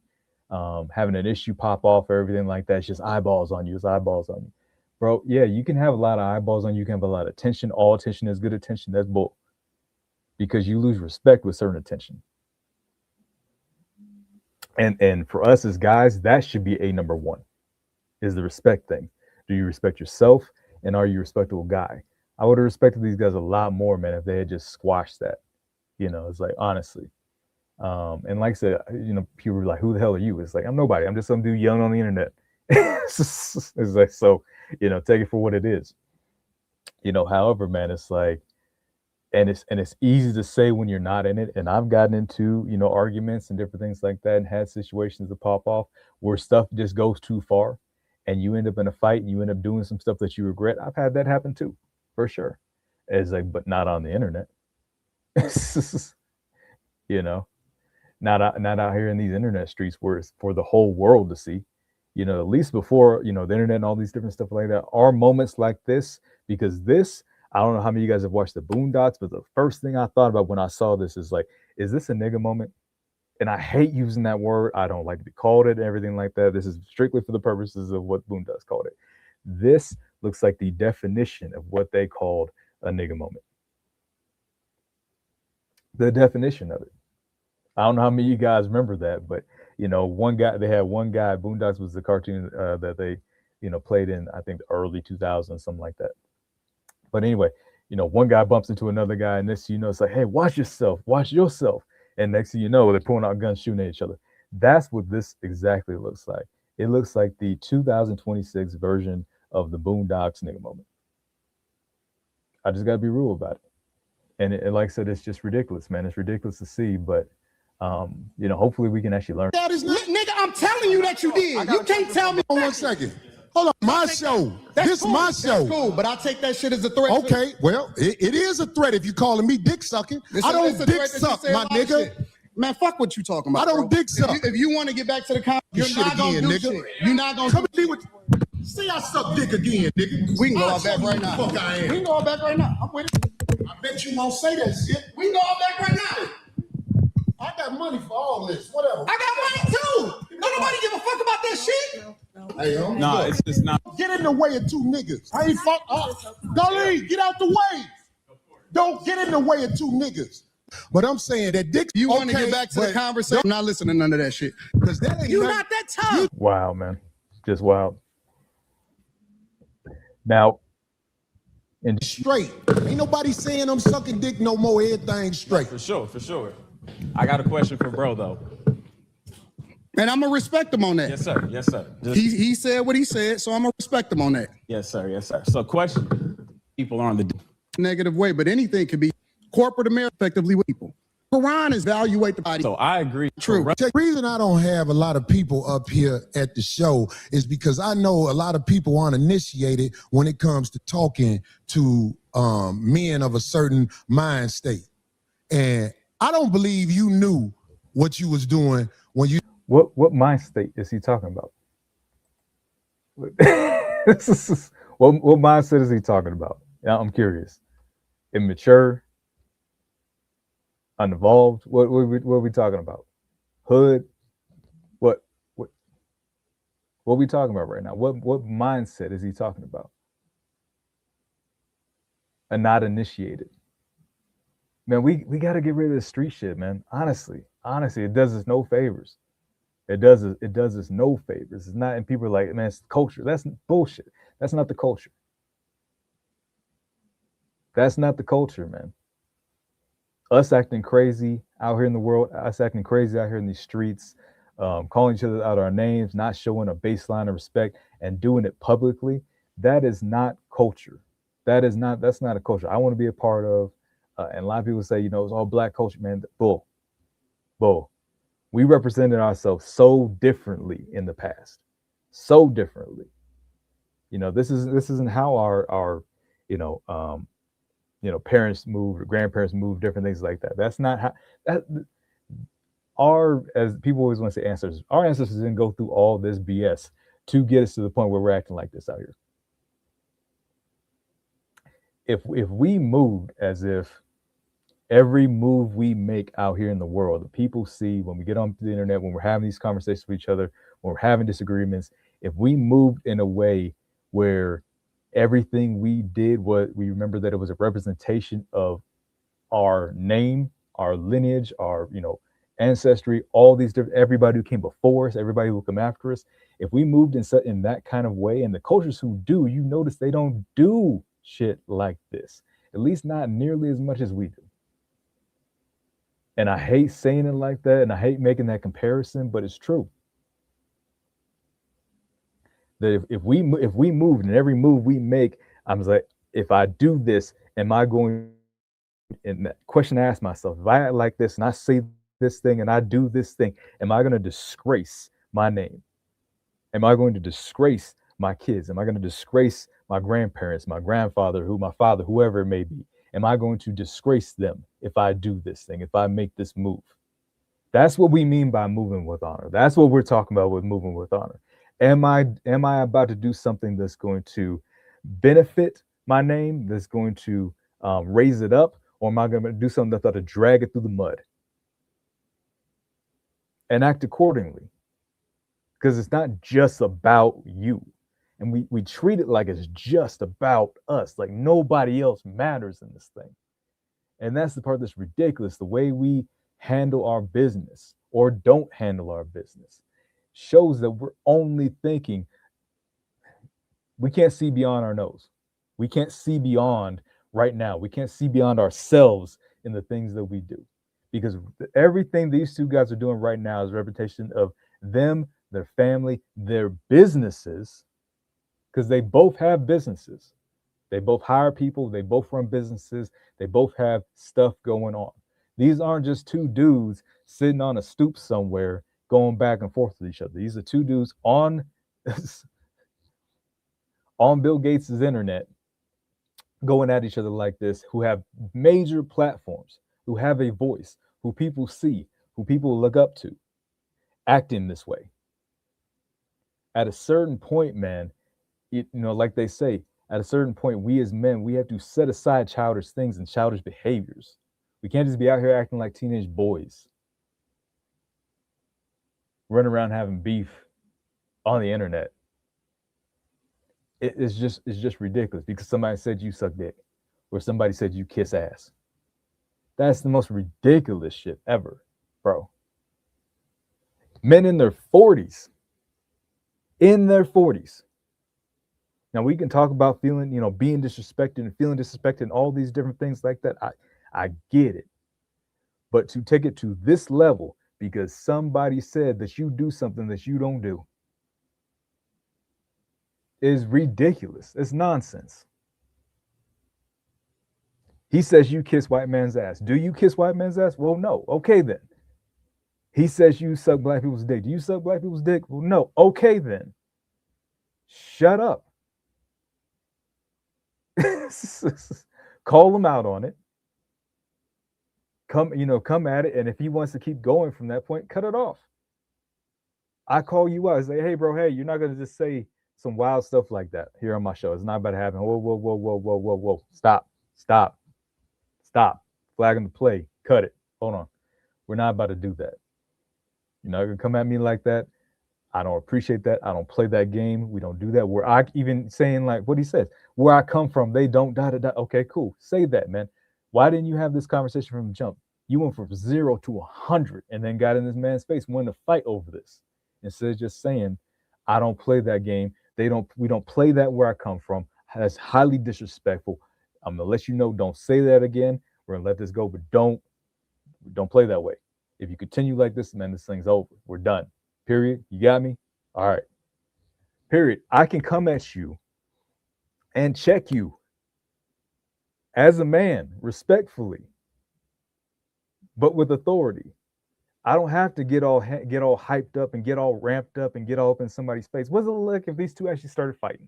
having an issue pop off or everything like that. It's just eyeballs on you. It's eyeballs on you. Bro, yeah, you can have a lot of eyeballs on you. You can have a lot of attention. All attention is good attention. That's bull. Because you lose respect with certain attention. And for us as guys, that should be a number one, is the respect thing. Do you respect yourself? And are you a respectable guy? I would have respected these guys a lot more, man, if they had just squashed that. It's like, honestly. And like I said, people were like, who the hell are you? It's like, I'm nobody. I'm just some dude yelling on the internet. It's like, so, take it for what it is. However, man, it's like, and it's easy to say when you're not in it. And I've gotten into, arguments and different things like that and had situations that pop off where stuff just goes too far and you end up in a fight and you end up doing some stuff that you regret. I've had that happen too, for sure. It's like, but not on the internet. Not out here in these internet streets where it's for the whole world to see. At least before, the internet and all these different stuff like that are moments like this, because this, I don't know how many of you guys have watched the Boondocks, but the first thing I thought about when I saw this is like, is this a nigga moment? And I hate using that word. I don't like to be called it and everything like that. This is strictly for the purposes of what Boondocks called it. This looks like the definition of what they called a nigga moment. The definition of it. I don't know how many of you guys remember that, but they had one guy, Boondocks was the cartoon that they, played in, I think, the early 2000s, something like that. But anyway, one guy bumps into another guy, and this, it's like, hey, watch yourself. And next thing you know, they're pulling out guns, shooting at each other. That's what this exactly looks like. It looks like the 2026 version of the Boondocks nigga moment. I just got to be real about it. And like I said, it's just ridiculous, man. It's ridiculous to see, but hopefully we can actually learn. Nigga, I'm telling you that you did. You can't tell me. 1 second. Hold on, my show. This cool. my show. That's cool, but I take that shit as a threat. Okay, well, it is a threat if you calling me dick sucking. I don't dick suck, my nigga. Man, fuck what you talking about. I don't dick suck. If you want to get back to the comment, you're not gonna do shit. You're not gonna come and with. See, I suck dick again, nigga. We can go out back right now. Fuck I am. We can go out back right now. I'm with it. I bet you won't say that shit. We can go out back right now. I got money for all this. Whatever. I got money too. Don't nobody give a fuck about that shit. Hey, no, it's just not. Get in the way of two niggas. I ain't fuck up. Dolly, get out the way. Don't get in the way of two niggas. But I'm saying that dick. You want to get back to the conversation? I'm not listening to none of that shit. Because that ain't you're not that tough. Wow, man. Just wild. Now, and straight. Ain't nobody saying I'm sucking dick no more. Everything straight. For sure. I got a question for bro though. And I'm gonna respect him on that. Yes, sir. He said what he said, so I'm gonna respect him on that. Yes, sir. So question. People are on the negative way, but anything can be corporate America effectively with people. Quran is evaluate the body. So I agree. True. The reason I don't have a lot of people up here at the show is because I know a lot of people aren't initiated when it comes to talking to men of a certain mind state. And I don't believe you knew what you was doing when you. What mind state is he talking about? what mindset is he talking about? Yeah, I'm curious. Immature, unevolved. What are we talking about? Hood. What are we talking about right now? What mindset is he talking about? And not initiated. Man, we got to get rid of the street shit, man. Honestly, it does us no favors. It does us no favors. It's not, and people are like, man, it's culture. That's bullshit. That's not the culture. That's not the culture, man. Us acting crazy out here in the world, us acting crazy out here in these streets, calling each other out our names, not showing a baseline of respect, and doing it publicly. That is not culture. That's not a culture I want to be a part of. And a lot of people say, it's all black culture, man. Bull. We represented ourselves so differently in the past, so differently. This isn't how our parents moved, or grandparents moved, different things like that. That's not how as people always want to say, ancestors. Our ancestors didn't go through all this BS to get us to the point where we're acting like this out here. If we moved as if every move we make out here in the world, the people see when we get on the internet, when we're having these conversations with each other, when we're having disagreements, if we moved in a way where everything we did, what we remember that it was a representation of our name, our lineage, our ancestry, all these different, everybody who came before us, everybody who will come after us. If we moved in that kind of way, and the cultures who do, you notice they don't do shit like this, at least not nearly as much as we do. And I hate saying it like that, and I hate making that comparison, but it's true. That if we move, and every move we make, I'm like, if I do this, am I going? And that question I ask myself: if I act like this, and I say this thing, and I do this thing, am I going to disgrace my name? Am I going to disgrace my kids? Am I going to disgrace my grandparents, my grandfather, my father, whoever it may be? Am I going to disgrace them if I do this thing, if I make this move? That's what we mean by moving with honor. That's what we're talking about with moving with honor. Am I about to do something that's going to benefit my name, that's going to raise it up, or am I going to do something that's going to drag it through the mud? And act accordingly. Because it's not just about you. And we treat it like it's just about us, like nobody else matters in this thing. And that's the part that's ridiculous. The way we handle our business or don't handle our business shows that we're only thinking. We can't see beyond our nose. We can't see beyond right now. We can't see beyond ourselves in the things that we do. Because everything these two guys are doing right now is a reputation of them, their family, their businesses, because they both have businesses. They both hire people. They both run businesses. They both have stuff going on. These aren't just two dudes sitting on a stoop somewhere going back and forth with each other. These are two dudes on Bill Gates' internet going at each other like this, who have major platforms, who have a voice, who people see, who people look up to, acting this way. At a certain point, man, like they say, at a certain point, we as men, we have to set aside childish things and childish behaviors. We can't just be out here acting like teenage boys, running around having beef on the internet. It's just ridiculous because somebody said you suck dick, or somebody said you kiss ass. That's the most ridiculous shit ever, bro. Men in their 40s. Now we can talk about feeling, being disrespected and feeling disrespected and all these different things like that. I get it. But to take it to this level because somebody said that you do something that you don't do is ridiculous. It's nonsense. He says you kiss white man's ass. Do you kiss white man's ass? Well, no. Okay, then. He says you suck black people's dick. Do you suck black people's dick? Well, no. Okay, then. Shut up. Call them out on it. come at it. And if he wants to keep going from that point, cut it off. I call you out and say, hey, bro, hey, you're not going to just say some wild stuff like that here on my show. It's not about to happen. Whoa, whoa, whoa, whoa, whoa, whoa, whoa. Stop. Flagging the play. Cut it. Hold on. We're not about to do that. You're not going to come at me like that. I don't appreciate that. I don't play that game. We don't do that. Where I even saying like what he says, where I come from, they don't da. Okay, cool. Say that, man. Why didn't you have this conversation from the jump? You went from 0 to 100 and then got in this man's face, wanted to fight over this. Instead of just saying, I don't play that game. We don't play that where I come from. That's highly disrespectful. I'm gonna let you know, don't say that again. We're gonna let this go, but don't play that way. If you continue like this, man, this thing's over. We're done. Period. You got me? All right. Period. I can come at you and check you as a man, respectfully, but with authority. I don't have to get all hyped up and get all ramped up and get all up in somebody's face. What's it look if these two actually started fighting?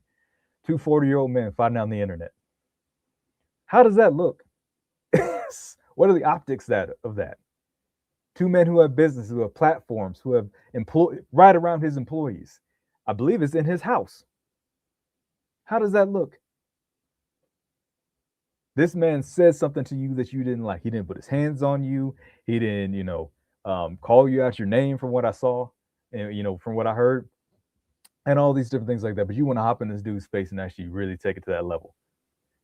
2 40-year-old men fighting on the internet. How does that look? What are the optics of that? 2 men who have businesses, who have platforms, who have right around his employees. I believe it's in his house. How does that look? This man said something to you that you didn't like. He didn't put his hands on you. He didn't, call you out your name from what I saw and, from what I heard and all these different things like that. But you want to hop in this dude's face and actually really take it to that level.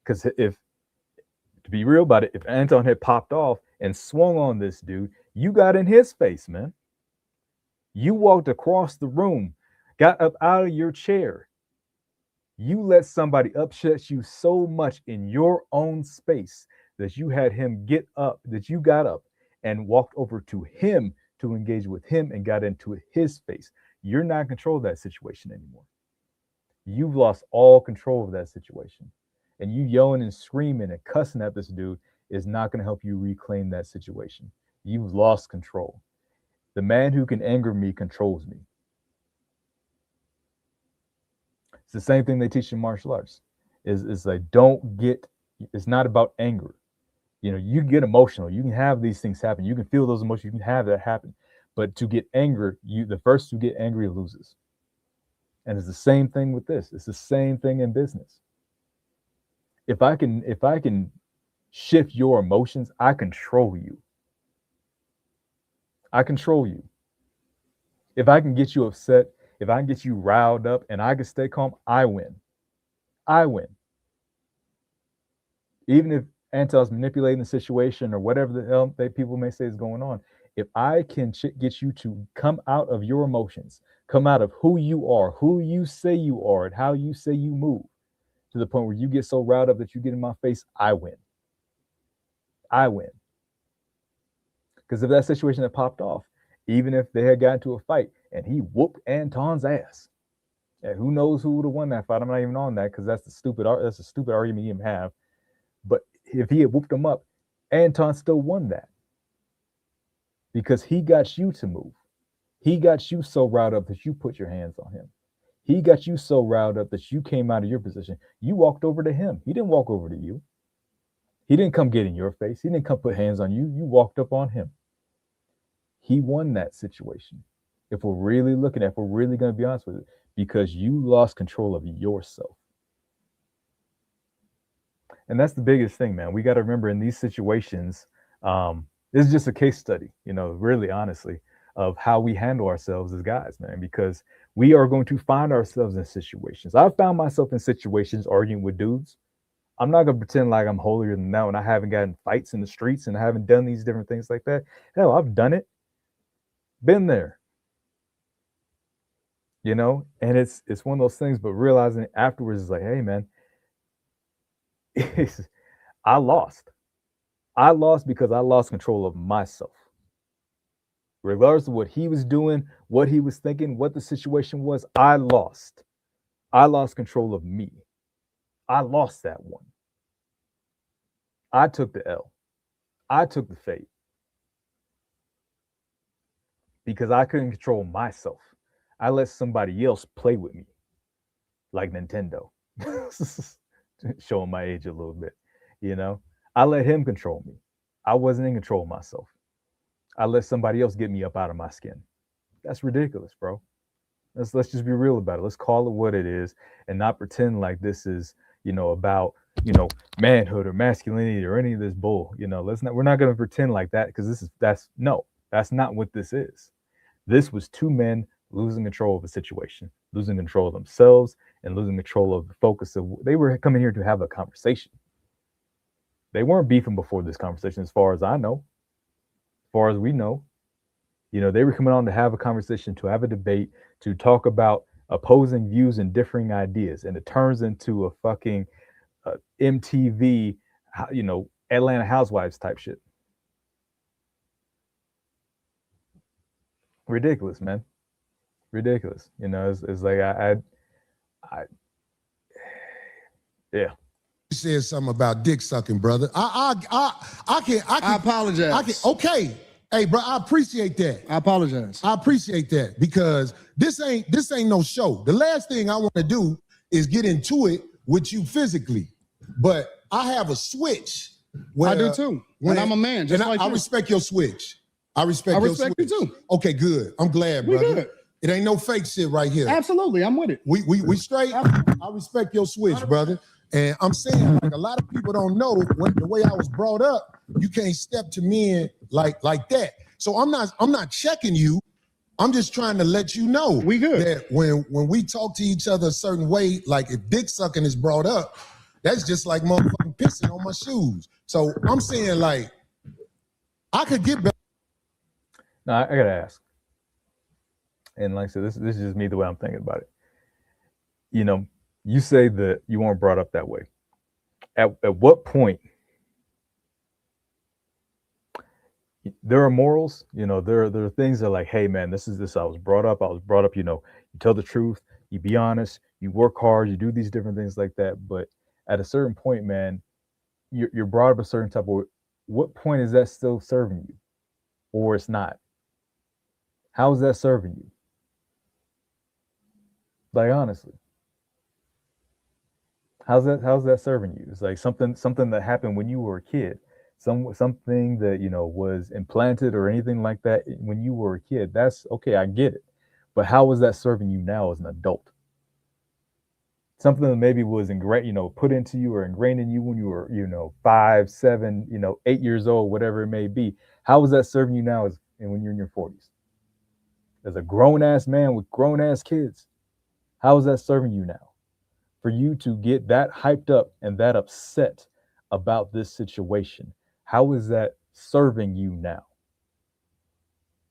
Because to be real about it, if Anton had popped off and swung on this dude, you got in his face, man. You walked across the room, got up out of your chair. You let somebody upset you so much in your own space that you had him get up, that you got up and walked over to him to engage with him and got into his face. You're not in control of that situation anymore. You've lost all control of that situation. And you yelling and screaming and cussing at this dude is not going to help you reclaim that situation. You've lost control. The man who can anger me controls me. It's the same thing they teach in martial arts. It's like, it's not about anger. You get emotional. You can have these things happen. You can feel those emotions. You can have that happen. But to get anger, the first to get angry loses. And it's the same thing with this. It's the same thing in business. If I can shift your emotions, I control you. I control you. If I can get you upset, if I can get you riled up and I can stay calm, I win. I win. Even if Anton's manipulating the situation or whatever the hell people may say is going on, if I can get you to come out of your emotions, come out of who you are, who you say you are, and how you say you move, to the point where you get so riled up that you get in my face, I win. I win. Because if that situation had popped off, even if they had gotten into a fight and he whooped Anton's ass, and who knows who would have won that fight? I'm not even on that because that's a stupid argument you even have. But if he had whooped him up, Anton still won that because he got you to move. He got you so riled up that you put your hands on him. He got you so riled up that you came out of your position. You walked over to him. He didn't walk over to you. He didn't come get in your face. He didn't come put hands on you. You walked up on him. He won that situation. If we're really looking at, if we're really going to be honest with it, because you lost control of yourself. And that's the biggest thing, man. We got to remember in these situations, this is just a case study, really honestly, of how we handle ourselves as guys, man, because we are going to find ourselves in situations. I've found myself in situations arguing with dudes. I'm not going to pretend like I'm holier than thou and I haven't gotten fights in the streets and I haven't done these different things like that. Hell, I've done it. Been there. And it's one of those things, but realizing afterwards is like, hey, man, I lost. I lost because I lost control of myself. Regardless of what he was doing, what he was thinking, what the situation was, I lost. I lost control of me. I lost that one. I took the L. I took the fate. Because I couldn't control myself. I let somebody else play with me. Like Nintendo. Showing my age a little bit. I let him control me. I wasn't in control of myself. I let somebody else get me up out of my skin. That's ridiculous, bro. Let's just be real about it. Let's call it what it is and not pretend like this is, about, manhood or masculinity or any of this bull. We're not going to pretend like that, because that's not what this is. This was two men losing control of a situation, losing control of themselves, and losing control of the focus of, they were coming here to have a conversation. They weren't beefing before this conversation, as far as I know, as far as we know. They were coming on to have a conversation, to have a debate, to talk about opposing views and differing ideas. And it turns into a fucking MTV, Atlanta Housewives type shit. Ridiculous, man. Ridiculous. It's like yeah. You said something about dick sucking, brother. I can. I apologize. Okay. Hey, bro, I appreciate that. I apologize. I appreciate that, because this ain't no show. The last thing I want to do is get into it with you physically, but I have a switch. I do too. When I'm a man, just like I you. respect your switch. I respect your switch. you too. Okay, good. I'm glad, We brother. good. It ain't no fake shit right here. Absolutely, I'm with it. We straight. I respect your switch, brother. And I'm saying, like, a lot of people don't know the way I was brought up. You can't step to men like that. So I'm not checking you. I'm just trying to let you know We good. that when we talk to each other a certain way, like if dick sucking is brought up, that's just like motherfucking pissing on my shoes. So I'm saying, like, I could get better. No, I gotta ask. And like I said, this is just me, the way I'm thinking about it. You say that you weren't brought up that way. At what point? There are morals, there are things that are like, hey man, this I was brought up, you tell the truth, you be honest, you work hard, you do these different things like that. But at a certain point, man, you're brought up a certain type of, what point is that still serving you? Or it's not? How is that serving you? Like, honestly, how's that serving you? It's like something that happened when you were a kid, something that was implanted or anything like that when you were a kid. That's okay, I get it, but how is that serving you now as an adult? Something that maybe was ingrained, put into you or ingrained in you when you were, 5, 7, 8 years old, whatever it may be. How is that serving you now when you're in your 40s? As a grown ass man with grown ass kids, how is that serving you now? For you to get that hyped up and that upset about this situation, how is that serving you now?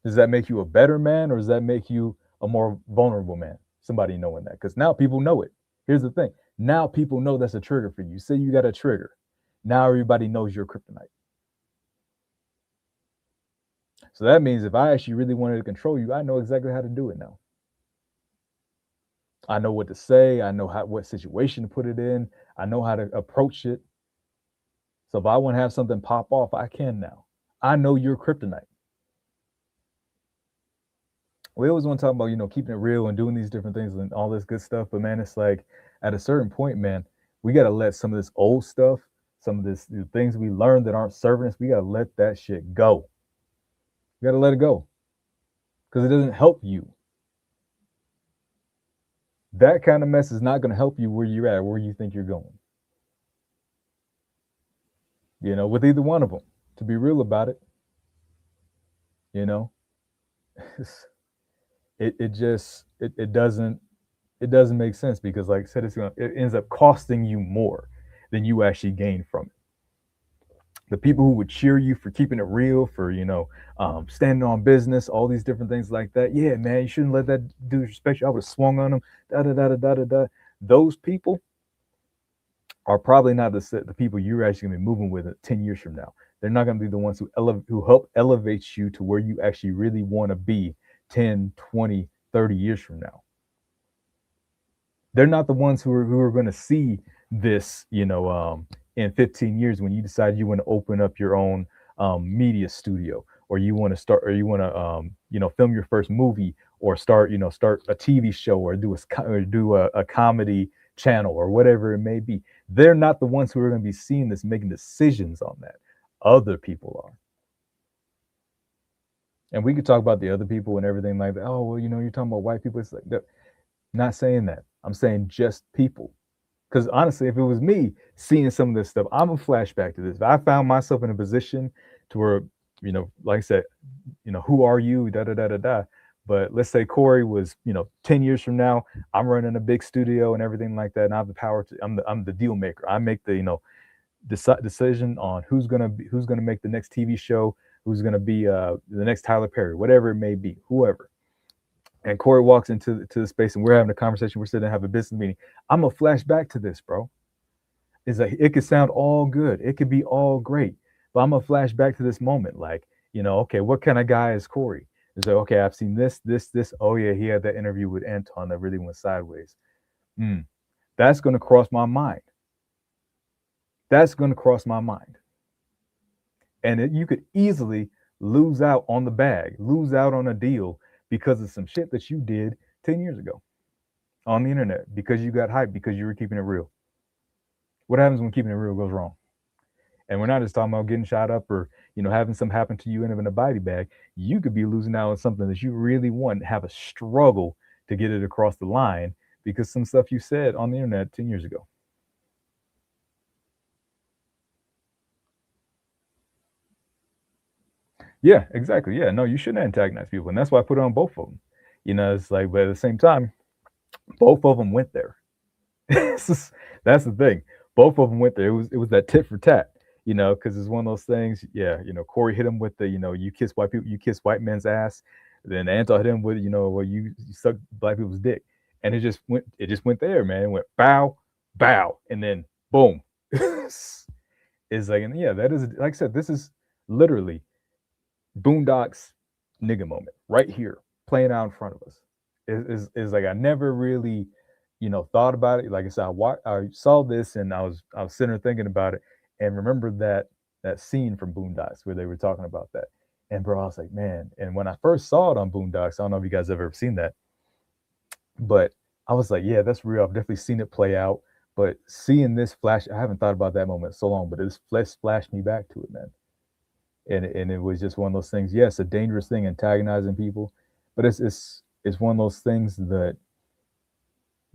Does that make you a better man, or does that make you a more vulnerable man? Somebody knowing that, because now people know it. Here's the thing. Now people know that's a trigger for you. Say you got a trigger. Now everybody knows you're kryptonite. So that means if I actually really wanted to control you, I know exactly how to do it now. I know what to say. I know what situation to put it in. I know how to approach it. So if I want to have something pop off, I can now. I know you're kryptonite. We always want to talk about, keeping it real and doing these different things and all this good stuff. But man, it's like at a certain point, man, we got to let some of this old stuff, some of the things we learned that aren't serving us, we got to let that shit go. We got to let it go, because it doesn't help you. That kind of mess is not going to help you where you're at, where you think you're going. With either one of them, to be real about it, it doesn't make sense, because like I said, it ends up costing you more than you actually gain from it. The people who would cheer you for keeping it real, for standing on business, all these different things like that. Yeah, man, you shouldn't let that dude respect you. I would have swung on him. Da da da da da da. Those people are probably not the people you're actually gonna be moving with 10 years from now. They're not gonna be the ones who help elevate you to where you actually really want to be 10, 20, 30 years from now. They're not the ones who are going to see this, in 15 years when you decide you want to open up your own media studio, or you want to start, or you want to film your first movie, or start a TV show, or do a comedy channel, or whatever it may be. They're not the ones who are going to be seeing this, making decisions on that. other people are. And we could talk about the other people and everything like that. Oh, well, you're talking about white people. It's like, not saying that. I'm saying just people. Because honestly, if it was me seeing some of this stuff, I'm a flashback to this. If I found myself in a position to where, like I said, who are you? Da da da da da. But let's say Corey was, 10 years from now, I'm running a big studio and everything like that, and I have the power to. I'm the deal maker. I make the decision on who's gonna make the next TV show, who's gonna be the next Tyler Perry, whatever it may be, whoever. And Corey walks into the space and we're having a conversation. We're sitting and have a business meeting. I'm gonna flash back to this, bro. It's like it could sound all good, it could be all great, but I'm gonna flash back to this moment. Like, okay, what kind of guy is Corey? It's like, okay, I've seen this. Oh yeah, he had that interview with Anton that really went sideways. That's gonna cross my mind. That's gonna cross my mind. And you could easily lose out on the bag, lose out on a deal because of some shit that you did 10 years ago on the internet, because you got hyped, because you were keeping it real. What happens when keeping it real goes wrong? And we're not just talking about getting shot up or, having something happen to you in a body bag. You could be losing out on something that you really want, have a struggle to get it across the line because some stuff you said on the internet 10 years ago. Yeah, exactly. Yeah, no, you shouldn't antagonize people. And that's why I put it on both of them. It's like, but at the same time, both of them went there. That's the thing. Both of them went there. It was that tit for tat, because it's one of those things. Yeah, Corey hit him with the, you kiss white people, you kiss white men's ass. Then Anton hit him with, well, you suck black people's dick. And it just went there, man. It went bow, bow, and then boom. It's like, and yeah, that is, like I said, this is literally Boondocks nigga moment right here playing out in front of us. Is like I never really thought about it. Like I said, I saw this and I was sitting there thinking about it and remembered that scene from Boondocks where they were talking about that. And bro, I was like, man. And when I first saw it on Boondocks, I don't know if you guys have ever seen that, but I was like, yeah, that's real. I've definitely seen it play out. But seeing this flash, I haven't thought about that moment so long, but it's flashed me back to it, man. And it was just one of those things. Yes, a dangerous thing, antagonizing people, but it's one of those things that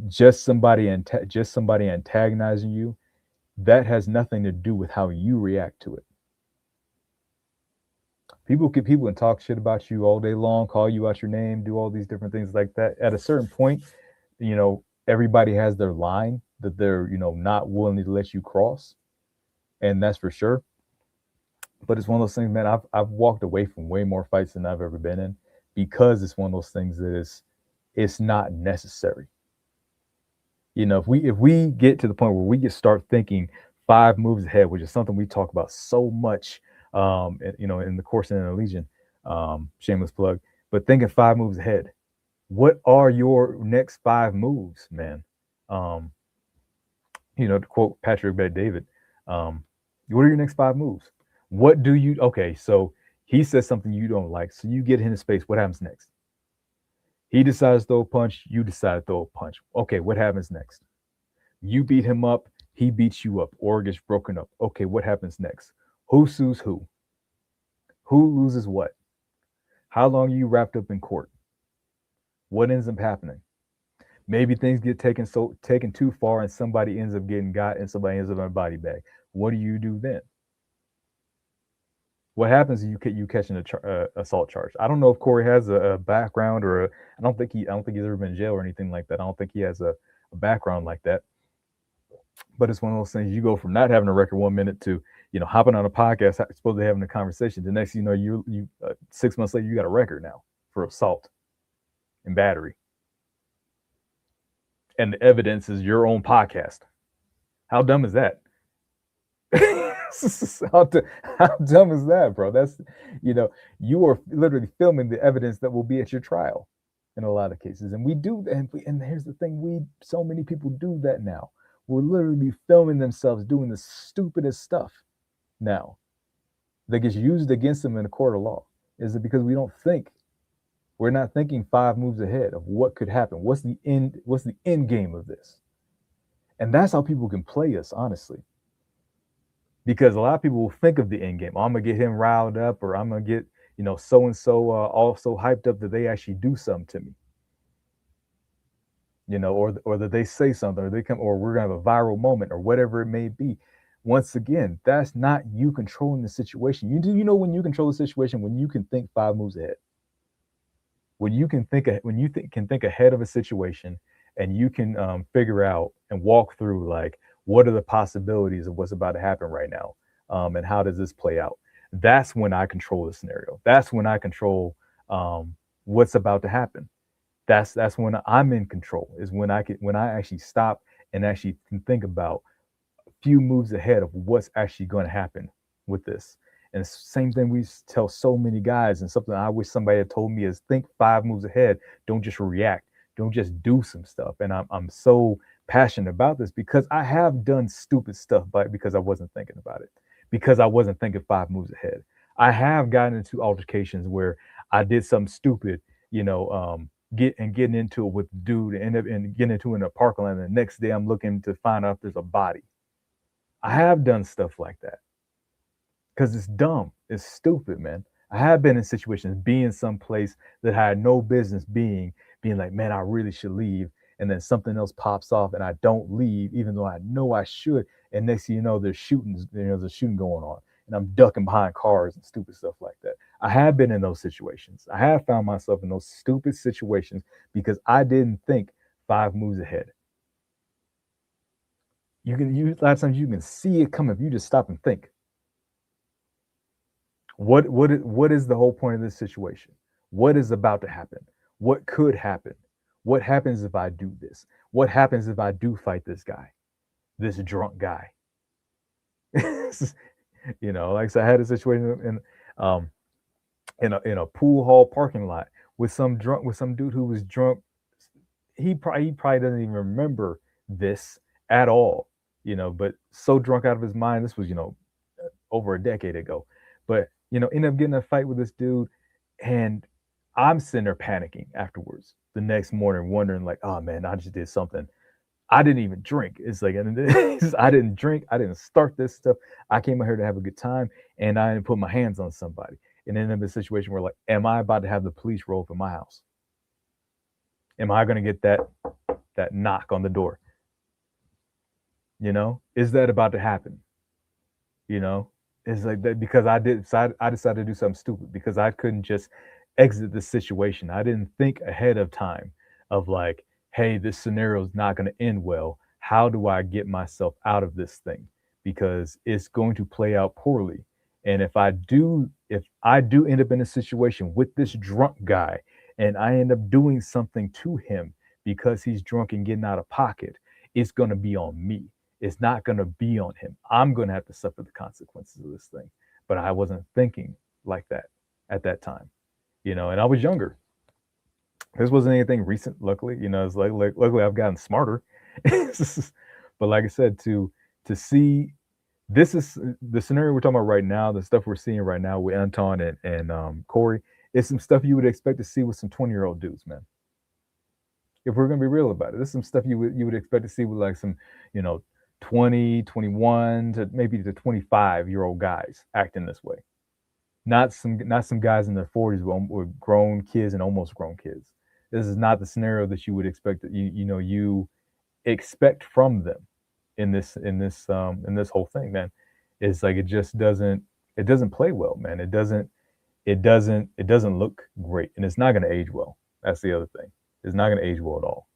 just somebody antagonizing you, that has nothing to do with how you react to it. People can talk shit about you all day long, call you out your name, do all these different things like that. At a certain point, everybody has their line that they're not willing to let you cross, and that's for sure. But it's one of those things, man. I've walked away from way more fights than I've ever been in because it's one of those things that it's not necessary. If we get to the point where we start thinking 5 moves ahead, which is something we talk about so much, in the course in the Legion, shameless plug, but thinking 5 moves ahead. What are your next 5 moves, man? To quote Patrick Bet-David, what are your next 5 moves? What do you, okay, so he says something you don't like, so you get in his space. What happens next? He decides to throw a punch, you decide to throw a punch. Okay, what happens next? You beat him up, he beats you up, or gets broken up. Okay, what happens next? Who sues who? Who loses what? How long are you wrapped up in court? What ends up happening? Maybe things get taken too far and somebody ends up getting got and somebody ends up in a body bag. What do you do then? What happens if you catch an assault charge? I don't know if Corey has a background or I don't think he's ever been in jail or anything like that. I don't think he has a background like that. But it's one of those things. You go from not having a record 1 minute to hopping on a podcast, supposedly having a conversation. The next, you 6 months later, you got a record now for assault and battery, and the evidence is your own podcast. How dumb is that? How dumb is that, bro? That's, you are literally filming the evidence that will be at your trial in a lot of cases. And we do, and here's the thing, so many people do that now. Will literally be filming themselves doing the stupidest stuff now that gets used against them in a court of law. Is it because we're not thinking 5 moves ahead of what could happen? What's the end game of this? And that's how people can play us, honestly. because a lot of people will think of the end game. Oh, I'm gonna get him riled up, or I'm gonna get, you know, so and so also hyped up that they actually do something to me, you know, or that they say something, or they come, or we're gonna have a viral moment, or whatever it may be. Once again, that's not you controlling the situation. You know when you control the situation, when you can think 5 moves ahead, when you can think ahead of a situation, and you can figure out and walk through, like, what are the possibilities of what's about to happen right now, and how does this play out. That's when I control the scenario. That's when I control what's about to happen. That's when I'm in control, is when I actually stop and actually can think about a few moves ahead of what's actually going to happen with this. And it's the same thing we tell so many guys, and something I wish somebody had told me is think 5 moves ahead. Don't just react. Don't just do some stuff. And I'm so passionate about this because I have done stupid stuff, but because I wasn't thinking about it, because I wasn't thinking 5 moves ahead. I have gotten into altercations where I did something stupid, you know, getting into it with the dude, and end up getting into it in a parking lot. And the next day I'm looking to find out if there's a body. I have done stuff like that because it's dumb. It's stupid, man. I have been in situations, being someplace that I had no business being like, man, I really should leave. And then something else pops off and I don't leave, even though I know I should. And next thing you know, there's shooting going on, and I'm ducking behind cars and stupid stuff like that. I have been in those situations. I have found myself in those stupid situations because I didn't think 5 moves ahead. A lot of times you can see it coming if you just stop and think. What is the whole point of this situation? What is about to happen? What could happen? What happens if I do this? What happens if I do fight this guy, this drunk guy? You know, like I said, I had a situation in a pool hall parking lot with some dude who was drunk. He probably doesn't even remember this at all, you know, but so drunk out of his mind. This was, you know, over a decade ago. But, you know, ended up getting in a fight with this dude, and I'm sitting there panicking afterwards the next morning, wondering like, oh man, I just did something. I didn't even drink. It's like, I didn't drink. I didn't start this stuff. I came out here to have a good time, and I didn't put my hands on somebody. And ended up in a situation where, like, am I about to have the police roll up in my house? Am I going to get that knock on the door? You know, is that about to happen? You know, it's like that because I decided to do something stupid because I couldn't just exit the situation. I didn't think ahead of time of like, hey, this scenario is not going to end well. How do I get myself out of this thing? Because it's going to play out poorly. And if I do end up in a situation with this drunk guy and I end up doing something to him because he's drunk and getting out of pocket, it's going to be on me. It's not going to be on him. I'm going to have to suffer the consequences of this thing. But I wasn't thinking like that at that time, you know, and I was younger. This wasn't anything recent, luckily, you know. It's like luckily I've gotten smarter. But like I said, to see, this is the scenario we're talking about right now, the stuff we're seeing right now with Anton and Corey, is some stuff you would expect to see with some 20-year-old dudes, man. If we're gonna be real about it, this is some stuff you would expect to see with like some, you know, 20, 21 to maybe the 25-year-old guys acting this way. Not some guys in their 40s with grown kids and almost grown kids. This is not the scenario that you would expect that you expect from them in this whole thing, man. It's like it doesn't play well, man. It doesn't look great, and it's not going to age well. That's the other thing. It's not going to age well at all.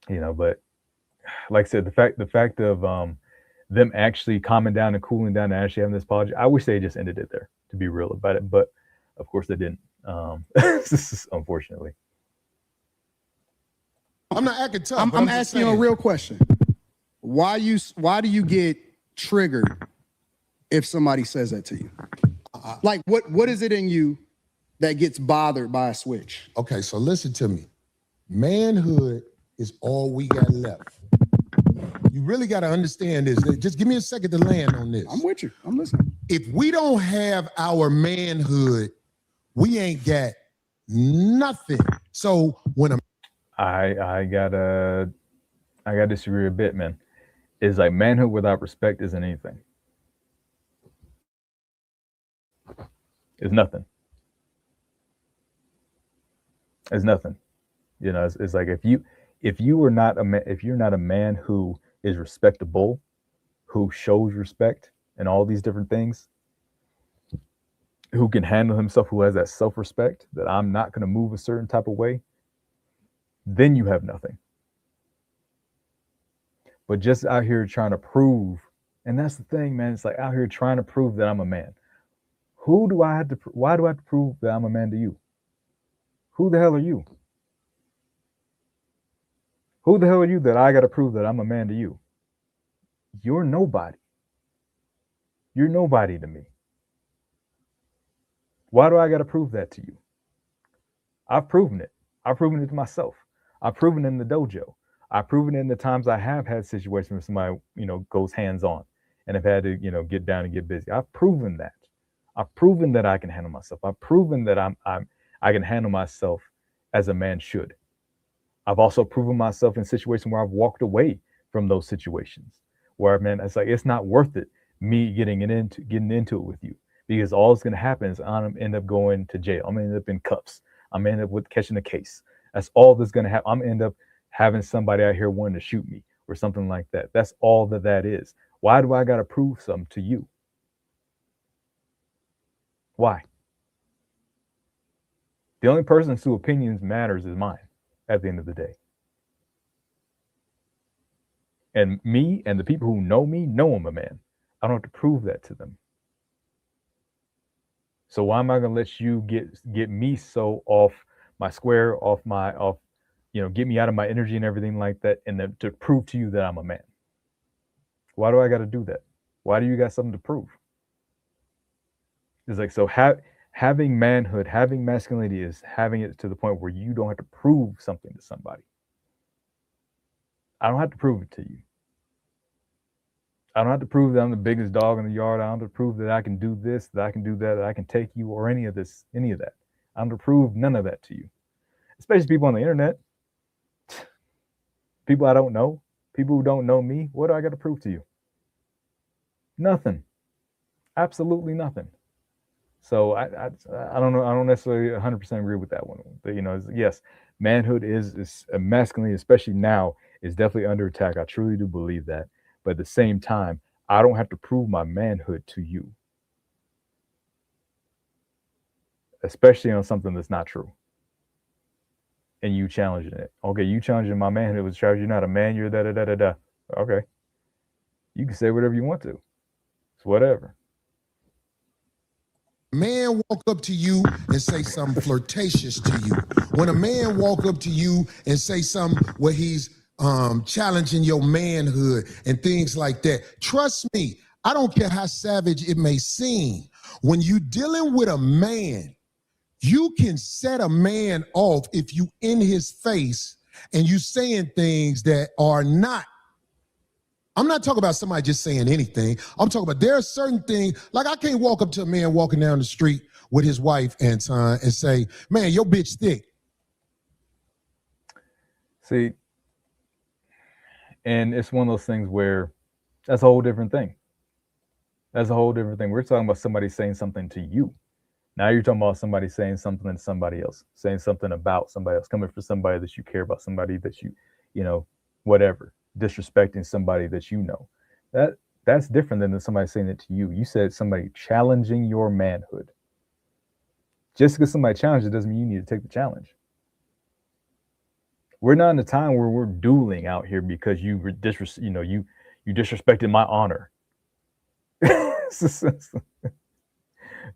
You know, but like I said, the fact of them actually calming down and cooling down and actually having this apology, I wish they just ended it there, to be real about it. But of course they didn't. Unfortunately. I'm not acting tough. I'm asking you a real question. Why do you get triggered if somebody says that to you? Like what is it in you that gets bothered by a switch? Okay, so listen to me. Manhood is all we got left. You really got to understand this. Just give me a second to land on this. I'm with you. I'm listening. If we don't have our manhood, we ain't got nothing. So when I gotta disagree a bit, man. It's like manhood without respect isn't anything. is nothing. It's nothing. You know, it's like if you are not a man, if you're not a man who is respectable, who shows respect and all these different things, who can handle himself, who has that self-respect that I'm not going to move a certain type of way, then you have nothing. But just out here trying to prove, and that's the thing, man. It's like out here trying to prove that I'm a man. Who do I have to? Why do I have to prove that I'm a man to you? Who the hell are you? Who the hell are you that I got to prove that I'm a man to you? You're nobody. You're nobody to me. Why do I got to prove that to you? I've proven it. I've proven it to myself. I've proven it in the dojo. I've proven it in the times I have had situations where somebody, goes hands on and have had to, get down and get busy. I've proven that. I've proven that I can handle myself. I've proven that I can handle myself as a man should. I've also proven myself in situations where I've walked away from those situations where, man, it's like, it's not worth it, me getting into it with you, because all that's going to happen is I'm end up going to jail. I'm going to end up in cuffs. I'm going to end up with catching a case. That's all that's going to happen. I'm going to end up having somebody out here wanting to shoot me or something like that. That's all that is. Why do I got to prove something to you? Why? The only person whose opinions matters is mine at the end of the day. And me and the people who know me know I'm a man. I don't have to prove that to them. So why am I going to let you get me so off my square, get me out of my energy and everything like that, and then to prove to you that I'm a man? Why do I got to do that? Why do you got something to prove? It's like, so having manhood, having masculinity is having it to the point where you don't have to prove something to somebody. I don't have to prove it to you. I don't have to prove that I'm the biggest dog in the yard. I don't have to prove that I can do this, that I can do that I can take you, or any of that. I don't have to prove none of that to you. Especially people on the internet. People I don't know. People who don't know me. What do I got to prove to you? Nothing. Absolutely nothing. So I don't know. I don't necessarily 100% agree with that one. But, yes, manhood is masculinity, especially now, is definitely under attack. I truly do believe that. But at the same time, I don't have to prove my manhood to you, especially on something that's not true. And you challenging it. Okay, you challenging my manhood with Travis. You're not a man. You're da-da-da-da-da. Okay. You can say whatever you want to. It's whatever. Man walk up to you and say something flirtatious to you. When a man walk up to you and say something where he's challenging your manhood and things like that, trust me, I don't care how savage it may seem. When you dealing with a man, you can set a man off if you in his face and you saying things that are not. I'm not talking about somebody just saying anything. I'm talking about there are certain things, like I can't walk up to a man walking down the street with his wife, Anton, and say, man, your bitch thick. See, and it's one of those things where that's a whole different thing. That's a whole different thing. We're talking about somebody saying something to you. Now you're talking about somebody saying something to somebody else, saying something about somebody else, coming for somebody that you care about, somebody that you whatever, disrespecting somebody that you know. That's different than somebody saying it to you. You said somebody challenging your manhood. Just because somebody challenged it doesn't mean you need to take the challenge. We're not in a time where we're dueling out here because you disrespected my honor.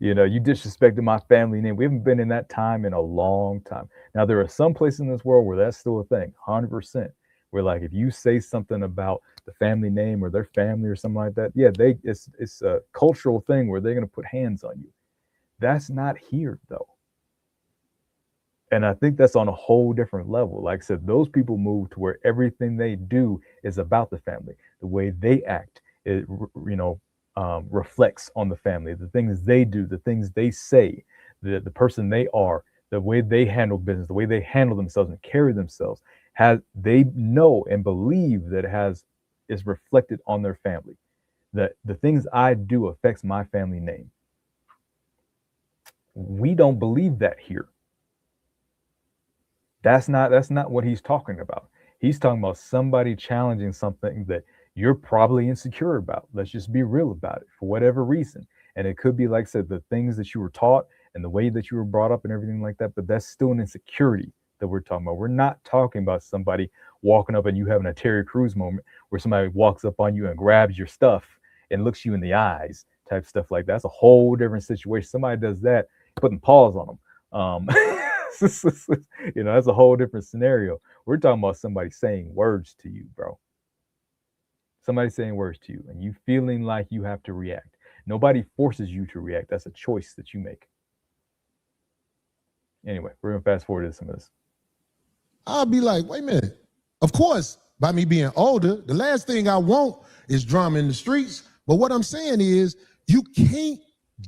You disrespected my family name. We haven't been in that time in a long time. Now, there are some places in this world where that's still a thing, 100%. Where, like, if you say something about the family name or their family or something like that, yeah, it's a cultural thing where they're going to put hands on you. That's not here, though. And I think that's on a whole different level. Like I said, those people move to where everything they do is about the family. The way they act, it reflects on the family. The things they do, the things they say, the person they are, the way they handle business, the way they handle themselves and carry themselves, they know and believe that is reflected on their family. That the things I do affects my family name. We don't believe that here. That's not what he's talking about. He's talking about somebody challenging something that you're probably insecure about. Let's just be real about it for whatever reason. And it could be, like I said, the things that you were taught and the way that you were brought up and everything like that. But that's still an insecurity that we're talking about. We're not talking about somebody walking up and you having a Terry Crews moment where somebody walks up on you and grabs your stuff and looks you in the eyes, type stuff like that. That's a whole different situation. Somebody does that, putting paws on them. That's a whole different scenario. We're talking about somebody saying words to you, bro. Somebody saying words to you and you feeling like you have to react. Nobody forces you to react. That's a choice that you make. Anyway, we're gonna fast forward to some of this. I'll be like, wait a minute. Of course, by me being older, the last thing I want is drama in the streets. But what I'm saying is you can't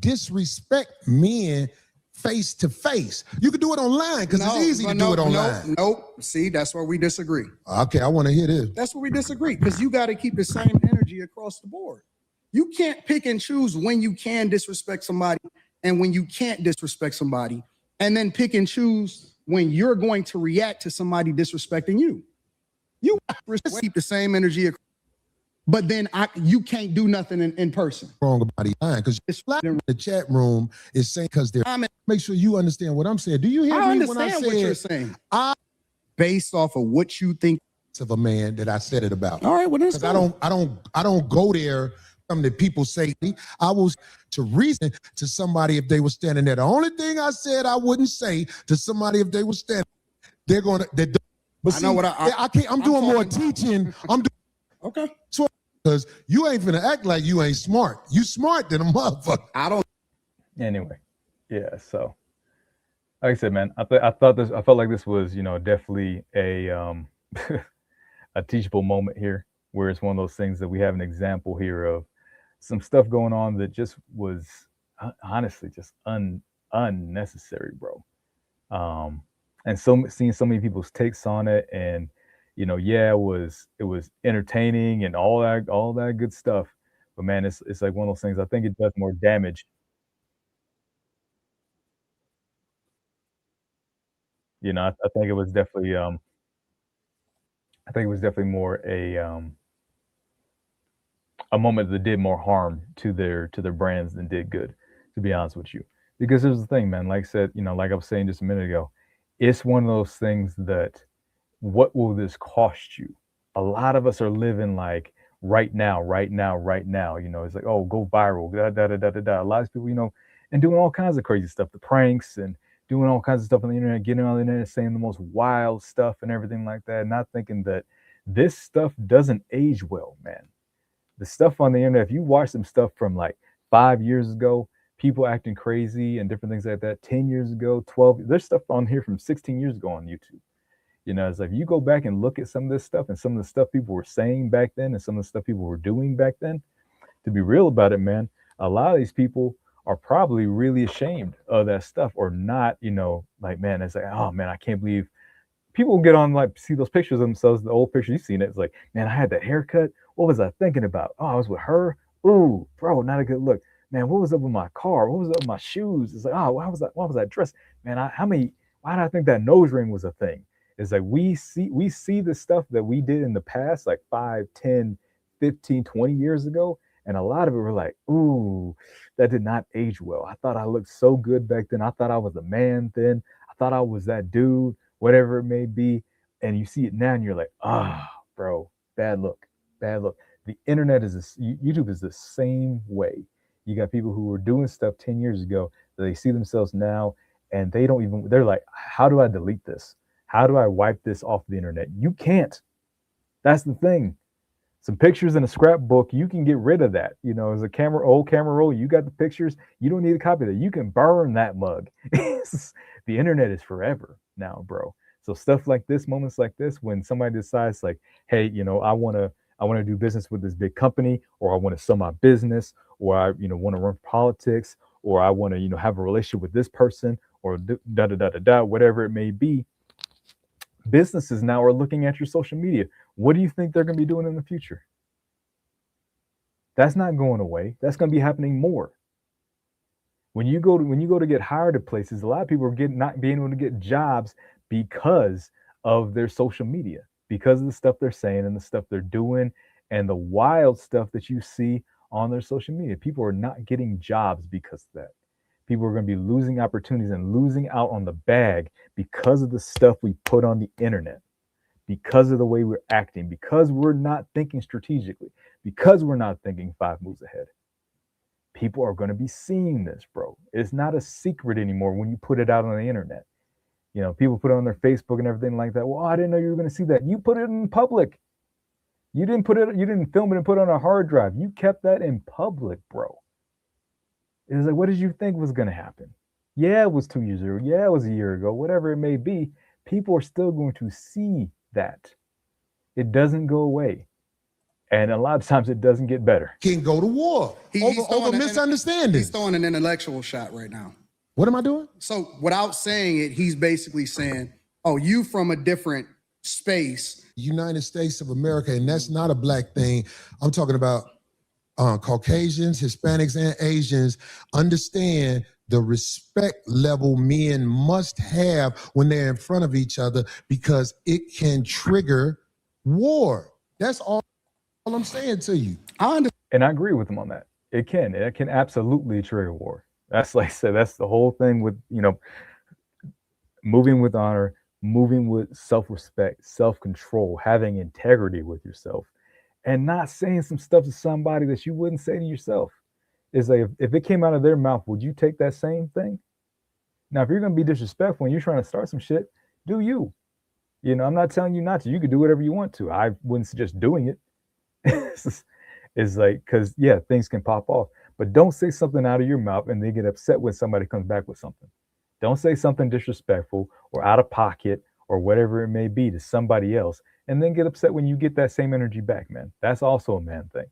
disrespect men face to face. You can do it online because it's easy to do it online. Nope. See, that's where we disagree. Okay, I want to hear this. That's where we disagree because you got to keep the same energy across the board. You can't pick and choose when you can disrespect somebody and when you can't disrespect somebody, and then pick and choose when you're going to react to somebody disrespecting you. You keep the same energy, but then you can't do nothing in person. Wrong about it because it's flat in the chat room is saying because they're. Make sure you understand what I'm saying. Do you hear me when I say what you're saying? Based off of what you think of a man that I said it about. All right, well, that's because I don't go there. Something that people say, I was to reason to somebody if they were standing there. The only thing I said I wouldn't say to somebody if they were standing, they're going to. But see, I know what I can't. I'm doing more teaching. I'm doing okay. So because you ain't finna act like you ain't smart. You smart than a motherfucker. I don't. Anyway, yeah. So, like I said, man, I felt like this was, definitely a a teachable moment here, where it's one of those things that we have an example here of some stuff going on that just was honestly just unnecessary, bro. And seeing so many people's takes on it, and yeah, it was entertaining and all that good stuff. But man, it's like one of those things. I think it does more damage. I think it was definitely more a moment that did more harm to their brands than did good, to be honest with you. Because here's the thing, man, like I said, like I was saying just a minute ago, it's one of those things that what will this cost you? A lot of us are living like right now. It's like, oh, go viral, da. A lot of people, and doing all kinds of crazy stuff, the pranks and doing all kinds of stuff on the internet, getting on the internet, saying the most wild stuff and everything like that, not thinking that this stuff doesn't age well, man. The stuff on the internet, if you watch some stuff from like 5 years ago, people acting crazy and different things like that, 10 years ago, 12, there's stuff on here from 16 years ago on YouTube. It's like, if you go back and look at some of this stuff and some of the stuff people were saying back then and some of the stuff people were doing back then, to be real about it, man, a lot of these people are probably really ashamed of that stuff, or not, like, man, it's like, oh man, I can't believe people get on, like, see those pictures of themselves, the old pictures, you've seen it. It's like, man, I had that haircut. What was I thinking about? Oh, I was with her. Ooh, bro, not a good look. Man, what was up with my car? What was up with my shoes? It's like, oh, why was that dressed? Man, why did I think that nose ring was a thing? It's like, we see the stuff that we did in the past, like 5, 10, 15, 20 years ago. And a lot of it were like, ooh, that did not age well. I thought I looked so good back then. I thought I was a man then. I thought I was that dude, whatever it may be. And you see it now and you're like, bro, bad look. The internet YouTube is the same way. You got people who were doing stuff 10 years ago that they see themselves now, and they're like, how do I delete this? How do I wipe this off the internet? You can't. That's the thing. Some pictures in a scrapbook, you can get rid of that. As a old camera roll, you got the pictures. You don't need a copy of that. You can burn that mug. The internet is forever now, bro. So stuff like this, moments like this, when somebody decides like, hey, I want to do business with this big company, or I want to sell my business, or I, want to run politics, or I want to, have a relationship with this person, or whatever it may be. Businesses now are looking at your social media. What do you think they're going to be doing in the future? That's not going away. That's going to be happening more. When you go to get hired at places, a lot of people are not being able to get jobs because of their social media, because of the stuff they're saying and the stuff they're doing and the wild stuff that you see on their social media. People are not getting jobs because of that. People are going to be losing opportunities and losing out on the bag because of the stuff we put on the internet, because of the way we're acting, because we're not thinking strategically, because we're not thinking 5 moves ahead. People are going to be seeing this, bro. It's not a secret anymore when you put it out on the internet. You know, people put it on their Facebook and everything like that. Well, I didn't know you were going to see that. You put it in public. You didn't film it and put it on a hard drive. You kept that in public, bro. It was like, what did you think was going to happen? Yeah, it was 2 years ago. Yeah, it was a year ago. Whatever it may be, people are still going to see that. It doesn't go away. And a lot of times it doesn't get better. Can go to war over misunderstandings. He's throwing an intellectual shot right now. What am I doing? So without saying it, he's basically saying, oh, you from a different space. United States of America, and that's not a black thing. I'm talking about Caucasians, Hispanics, and Asians understand the respect level men must have when they're in front of each other because it can trigger war. That's all I'm saying to you. And I agree with him on that. It can absolutely trigger war. That's like I said, that's the whole thing with, you know, moving with honor, moving with self-respect, self-control, having integrity with yourself, and not saying some stuff to somebody that you wouldn't say to yourself. It's like, if it came out of their mouth, would you take that same thing? Now, if you're going to be disrespectful and you're trying to start some shit, do you? You know, I'm not telling you not to. You can do whatever you want to. I wouldn't suggest doing it. It's like, because, yeah, things can pop off. But don't say something out of your mouth and they get upset when somebody comes back with something. Don't say something disrespectful or out of pocket or whatever it may be to somebody else and then get upset when you get that same energy back, man. That's also a man thing.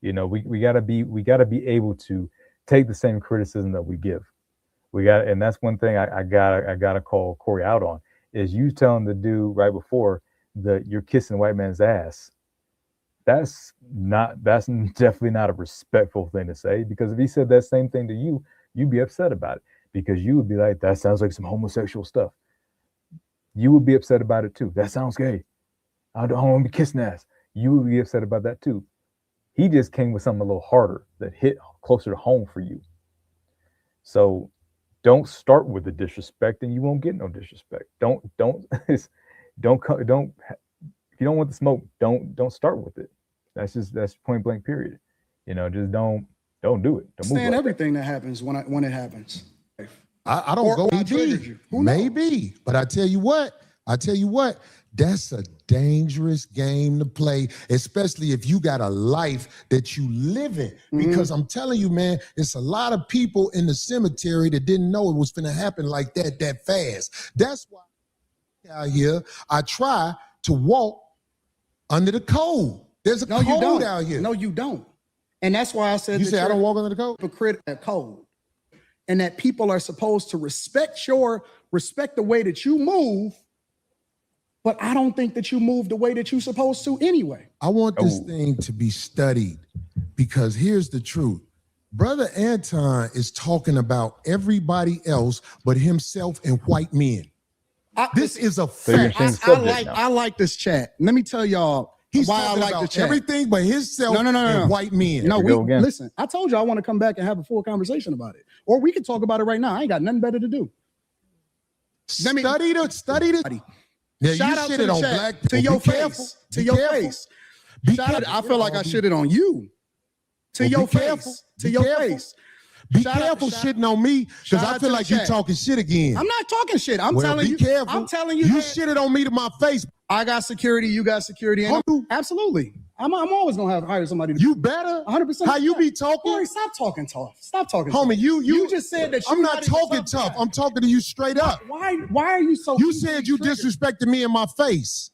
You know, we gotta be able to take the same criticism that we give. And that's one thing I gotta call Corey out on, is you telling the dude right before that you're kissing the white man's ass. That's definitely not a respectful thing to say, because if he said that same thing to you, you'd be upset about it, because you would be like, that sounds like some homosexual stuff. You would be upset about it too. That sounds gay. I don't want to be kissing ass. You would be upset about that too. He just came with something a little harder that hit closer to home for you. So don't start with the disrespect and you won't get no disrespect. Don't if you don't want the smoke, don't start with it. That's point blank period. You know, just don't do it. Don't Understand everything that happens when it happens. I don't go maybe, but I tell you what, that's a dangerous game to play, especially if you got a life that you live in. Because I'm telling you, man, it's a lot of people in the cemetery that didn't know it was going to happen like that fast. That's why out here, I try to walk under the code. There's a code out here. No, you don't. And that's why I said, you say I don't walk under the code? Hypocrite that code. And that people are supposed to respect the way that you move, but I don't think that you move the way that you're supposed to anyway. I want this thing to be studied, because here's the truth. Brother Anton is talking about everybody else but himself and white men. This is a fact. I like this chat. Let me tell y'all why I like the chat. Everything but himself and white men. No, listen, I told you I want to come back and have a full conversation about it. Or we could talk about it right now. I ain't got nothing better to do. Study the. Yeah, shout out to the chat, to your face. To your face. I feel like I shitted on you. To your face. To your face. Be careful shitting on me, because I feel like you're talking shit again. I'm not talking shit. I'm telling you. Careful. I'm telling you. You shitted on me to my face. I got security. You got security. Absolutely. I'm always gonna hire somebody. You better. 100%. How you be talking? Corey, stop talking tough. Stop talking. Homie, tough. you just said that. I'm not talking tough. I'm talking to you straight up. Why are you so? You said you disrespected me in my face,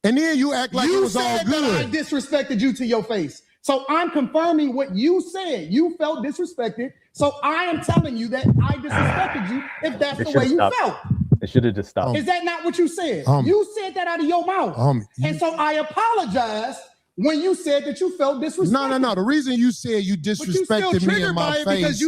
and then you act like it was all good. That I disrespected you to your face. So I'm confirming what you said. You felt disrespected. So I am telling you that I disrespected you if that's the way you felt. It should have just stopped. Is that not what you said? You said that out of your mouth. And so I apologize when you said that you felt disrespected. No. The reason you said you disrespected me in my face because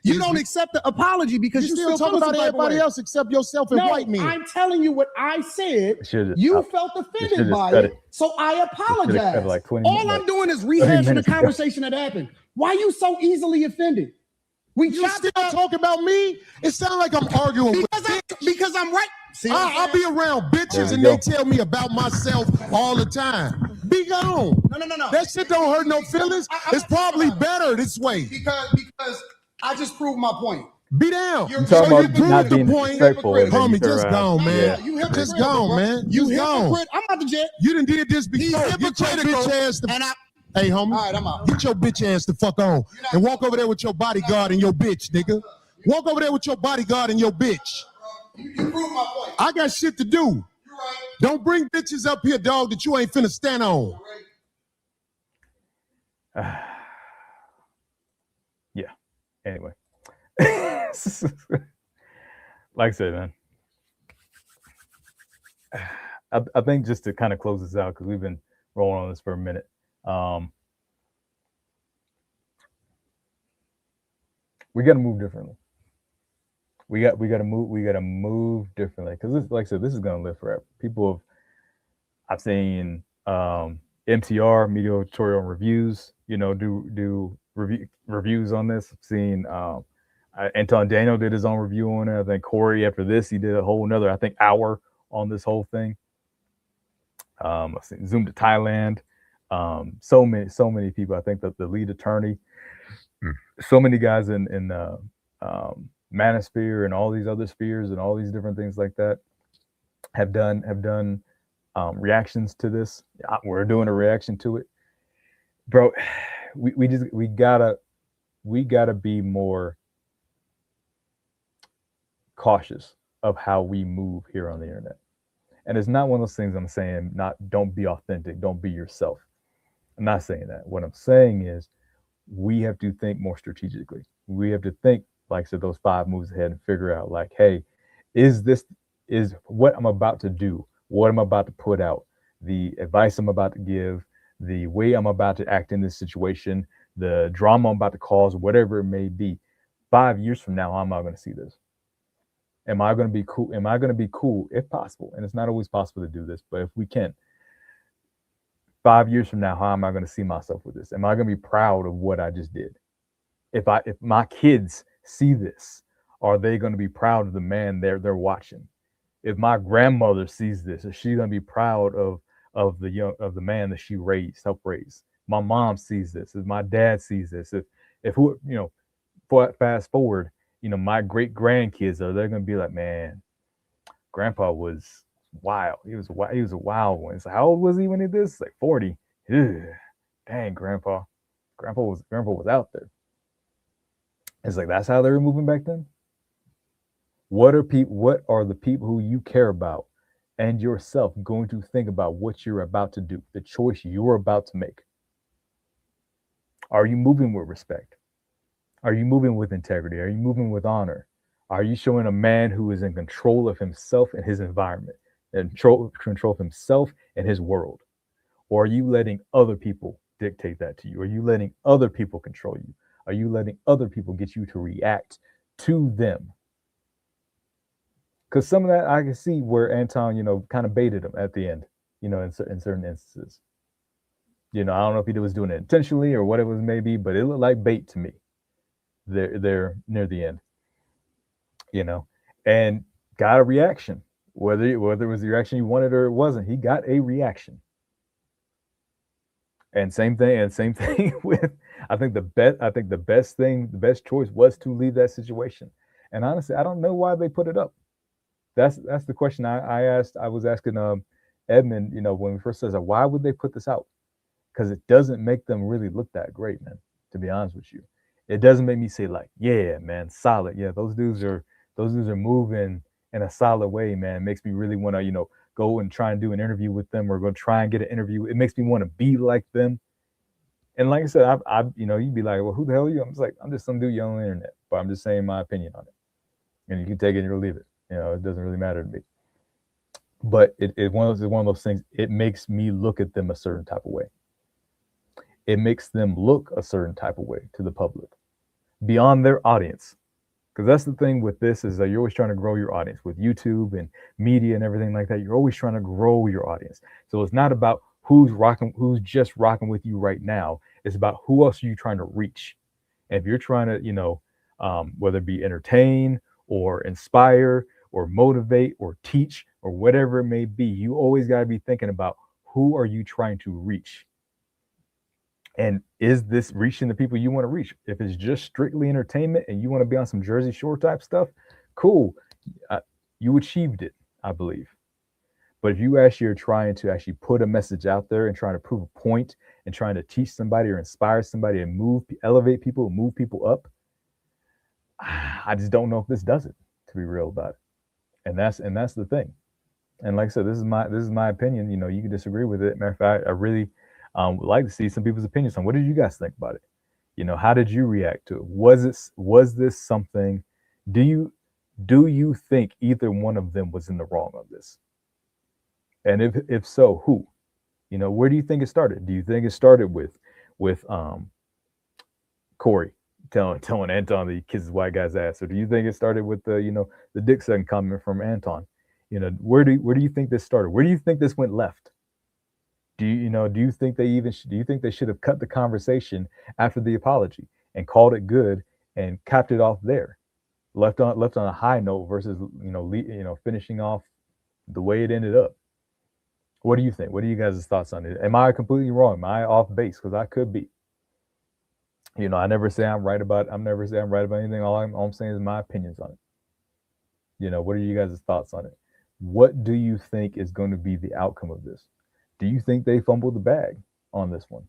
you don't accept the apology because you still talk about everybody else except yourself and white men. I'm telling you what I said. You felt offended by it, so I apologize. Like all I'm doing is rehashing the conversation that happened. Why you so easily offended? You still talk about me? It sounds like I'm arguing because I'm right. See, I'll be around bitches and they tell me about myself all the time. Be gone. No. That shit don't hurt no feelings. It's probably better this way. Because I just proved my point. Be down. You talking about not being respectful. Homie, just gone, man. Yeah. You just gone, man. You gone. I'm out the jet. You done did this before. Get your bitch ass the Hey, homie. All right, I'm out. Get your bitch ass the fuck on and walk over there with your bodyguard and your bitch, nigga. Walk over there with your bodyguard and your bitch. You proved my point. I got shit to do. You're right. Don't bring bitches up here, dog, that you ain't finna stand on. Yeah. Anyway. Like I said, man. I think just to kind of close this out, because we've been rolling on this for a minute. We got to move differently. We got to move differently, because like I said, this is gonna live forever. I've seen MTR, Media Editorial Reviews, do reviews on this. I've seen Anton Daniel did his own review on it. I think Corey, after this, he did a whole another, I think, hour on this whole thing. I've seen Zoom to Thailand. So many people. I think that the lead attorney, so many guys in Manosphere and all these other spheres and all these different things like that have done reactions to this. We're doing a reaction to it, bro. We gotta be more cautious of how we move here on the internet. And it's not one of those things I'm saying, don't be authentic, don't be yourself. I'm not saying that. What I'm saying is we have to think more strategically. We have to think, like I said, those 5 moves ahead and figure out, like, hey, is what I'm about to do, what I'm about to put out, the advice I'm about to give, the way I'm about to act in this situation, the drama I'm about to cause, whatever it may be. 5 years from now, how am I going to see this? Am I going to be cool? Am I going to be cool, if possible? And it's not always possible to do this, but if we can, 5 years from now, how am I going to see myself with this? Am I going to be proud of what I just did? If my kids see this, are they going to be proud of the man they're watching? If my grandmother sees this, is she going to be proud of the man that she helped raise? My mom sees this. If my dad sees this, if who, fast forward, my great grandkids they're going to be like, man, grandpa was wild. He was a wild one. So how old was he when he did this? Like 40. Ugh, dang, grandpa was out there. It's like, that's how they were moving back then. What are the people who you care about and yourself going to think about what you're about to do, the choice you're about to make? Are you moving with respect? Are you moving with integrity? Are you moving with honor? Are you showing a man who is in control of himself and his environment, and control of himself and his world? Or are you letting other people dictate that to you? Are you letting other people control you? Are you letting other people get you to react to them? Because some of that I can see where Anton, kind of baited him at the end, in certain instances. I don't know if he was doing it intentionally or what it was maybe, but it looked like bait to me. There near the end, and got a reaction. Whether it was the reaction he wanted or it wasn't, he got a reaction. And same thing with, I think the best choice was to leave that situation. And honestly, I don't know why they put it up. That's the question I was asking Edmund, when we first said, why would they put this out? Because it doesn't make them really look that great, man, to be honest with you. It doesn't make me say, like, yeah, man, solid. Yeah, those dudes are moving in a solid way, man. It makes me really want to, go and try and do an interview with them, or go try and get an interview. It makes me want to be like them. And like I said, you'd be like, well, who the hell are you? I'm just like, I'm just some dude on the internet, but I'm just saying my opinion on it. And you can take it or leave it. It doesn't really matter to me. But it's one of those things. It makes me look at them a certain type of way. it makes them look a certain type of way to the public beyond their audience. Because that's the thing with this, is that you're always trying to grow your audience with YouTube and media and everything like that. You're always trying to grow your audience. So it's not about who's just rocking with you right now. It's about who else are you trying to reach. And if you're trying to, whether it be entertain or inspire or motivate or teach or whatever it may be, you always got to be thinking about who are you trying to reach. And is this reaching the people you want to reach? If it's just strictly entertainment and you want to be on some Jersey Shore type stuff, cool. You achieved it, I believe. But if you actually are trying to actually put a message out there and trying to prove a point and trying to teach somebody or inspire somebody and elevate people, move people up, I just don't know if this does it, to be real about it. And that's the thing. And like I said, this is my opinion. You can disagree with it. Matter of fact, I really would like to see some people's opinions on what did you guys think about it? How did you react to it? Was this something? Do you think either one of them was in the wrong on this? And if so, who? Where do you think it started? Do you think it started with Corey telling Anton that he kisses white guy's ass, or do you think it started with the dick sucking comment from Anton? Where do you think this started? Where do you think this went left? Do you think they should have cut the conversation after the apology and called it good and capped it off there, left on a high note versus finishing off the way it ended up? What do you think? What are you guys' thoughts on it? Am I completely wrong? Am I off base? Because I could be. I never say I'm right about anything. All I'm saying is my opinions on it. What are you guys' thoughts on it? What do you think is going to be the outcome of this? Do you think they fumbled the bag on this one?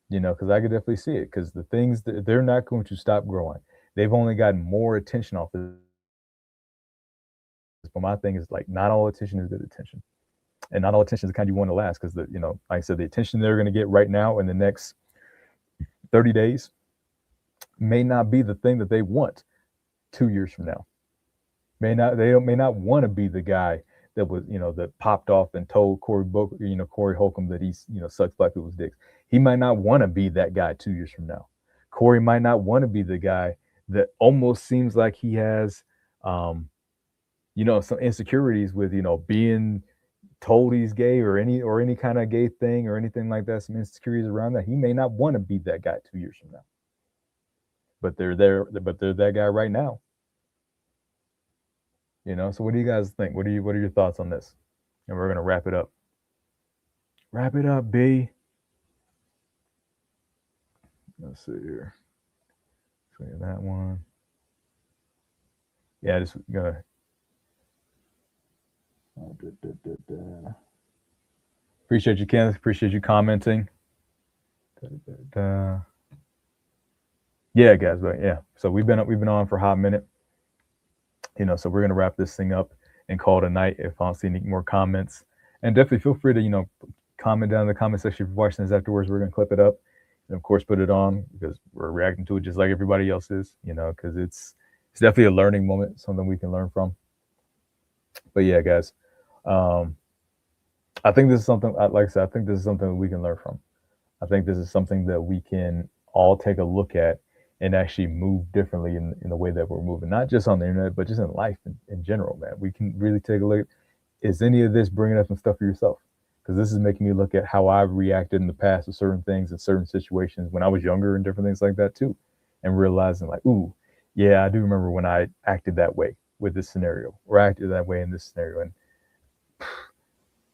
Because I could definitely see it, because the things that they're not going to stop growing. They've only gotten more attention off this. But my thing is, like, not all attention is good attention. And not all attention is the kind you want to last, because like I said, the attention they're going to get right now in the next 30 days may not be the thing that they want 2 years from now. They may not want to be the guy that was, that popped off and told Corey Holcomb that he's, sucks black people's dicks. He might not want to be that guy 2 years from now. Corey might not want to be the guy that almost seems like he has, some insecurities with, being told he's gay or any kind of gay thing or anything like that. Some insecurities around that. He may not want to be that guy 2 years from now. But they're that guy right now. So what do you guys think? What are your thoughts on this? And we're gonna wrap it up. Wrap it up, B. Let's see here. Clear that one. Yeah, just gonna. Appreciate you, Kenneth. Appreciate you commenting. Yeah, guys, but yeah. So we've been on for a hot minute. So we're gonna wrap this thing up and call it a night. If I don't see any more comments, and definitely feel free to comment down in the comment section if you're watching this afterwards. We're gonna clip it up and of course put it on, because we're reacting to it just like everybody else is. Because it's definitely a learning moment, something we can learn from. But yeah, guys, I think this is something. Like I said, I think this is something that we can learn from. I think this is something that we can all take a look at and actually move differently in the way that we're moving, not just on the internet, but just in life in general, man. We can really take a look. Is any of this bringing up some stuff for yourself? Because this is making me look at how I've reacted in the past to certain things in certain situations when I was younger and different things like that too. And realizing like, ooh, yeah, I do remember when I acted that way with this scenario, or acted that way in this scenario. And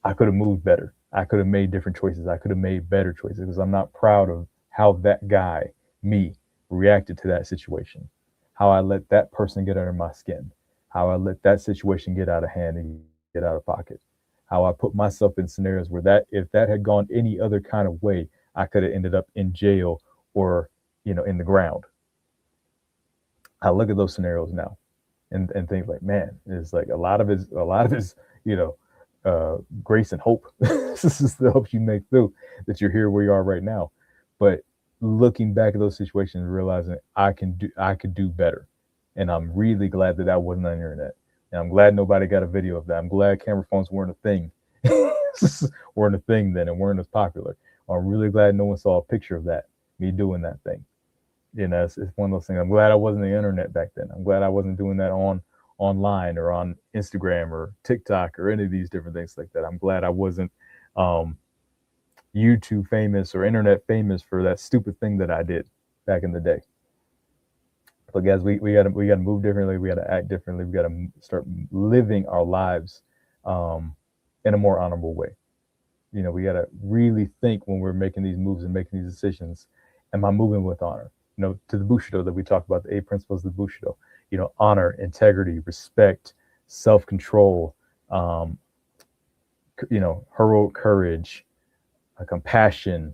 I could have moved better. I could have made different choices. I could have made better choices, because I'm not proud of how that guy, me, reacted to that situation, how I let that person get under my skin, how I let that situation get out of hand and get out of pocket, how I put myself in scenarios where that if that had gone any other kind of way, I could have ended up in jail or in the ground. I look at those scenarios now and think like, man, it's like a lot of his grace and hope. This is the hope you make through that you're here where you are right now. But looking back at those situations, realizing I could do better. And I'm really glad that wasn't on the internet. And I'm glad nobody got a video of that. I'm glad camera phones weren't a thing. Weren't a thing then and weren't as popular. I'm really glad no one saw a picture of that, me doing that thing. You know, it's one of those things. I'm glad I wasn't the internet back then. I'm glad I wasn't doing that online or on Instagram or TikTok or any of these different things like that. I'm glad I wasn't YouTube famous or internet famous for that stupid thing that I did back in the day. But guys, we gotta move differently. We gotta act differently. We gotta start living our lives in a more honorable way. You know, we gotta really think when we're making these moves and making these decisions. Am I moving with honor? You know, to the Bushido that we talked about, the 8 principles of the Bushido. You know, honor, integrity, respect, self-control, you know, heroic courage, compassion,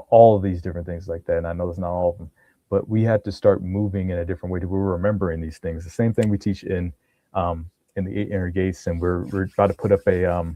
all of these different things like that. And I know that's not all of them, but we had to start moving in a different way to where we're remembering these things. The same thing we teach in the 8 inner gates, and we're about to put up a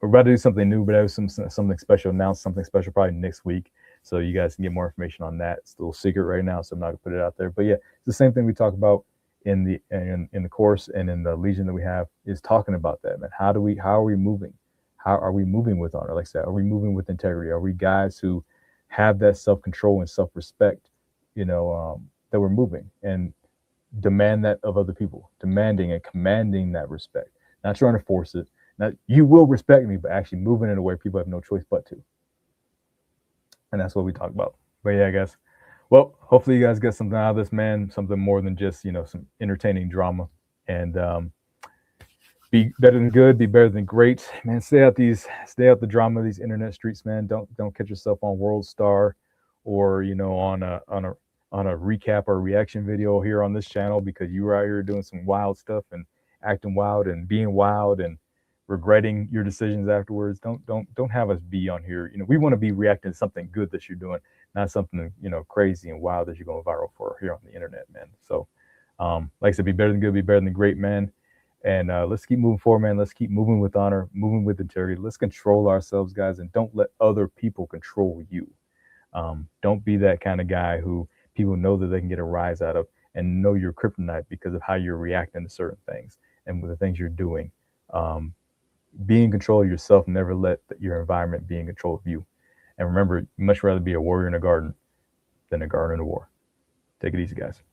we're about to do something new, but I have something special, announce something special probably next week, so you guys can get more information on that. It's a little secret right now, so I'm not gonna put it out there. But yeah, it's the same thing we talk about in the course and in the Legion that we have, is talking about that, man. How are we moving? How are we moving with honor? Like I said, are we moving with integrity? Are we guys who have that self-control and self-respect, you know, that we're moving and demand that of other people, demanding and commanding that respect, not trying to force it. Now, you will respect me, but actually moving in a way people have no choice but to. And that's what we talk about. But yeah, guys. Well, hopefully you guys get something out of this, man. Something more than just, you know, some entertaining drama. And be better than good, be better than great, man. Stay out the drama of these internet streets, man. Don't catch yourself on World Star or, you know, on a recap or reaction video here on this channel because you were out here doing some wild stuff and acting wild and being wild and regretting your decisions afterwards. Don't have us be on here. You know, we want to be reacting to something good that you're doing, not something, you know, crazy and wild that you're going viral for here on the internet, man. So like I said, be better than good, be better than great, man. And let's keep moving forward, man. Let's keep moving with honor, moving with integrity. Let's control ourselves, guys, and don't let other people control you. Don't be that kind of guy who people know that they can get a rise out of and know you're kryptonite because of how you're reacting to certain things and with the things you're doing. Be in control of yourself. Never let your environment be in control of you. And remember, you'd much rather be a warrior in a garden than a gardener in a war. Take it easy, guys.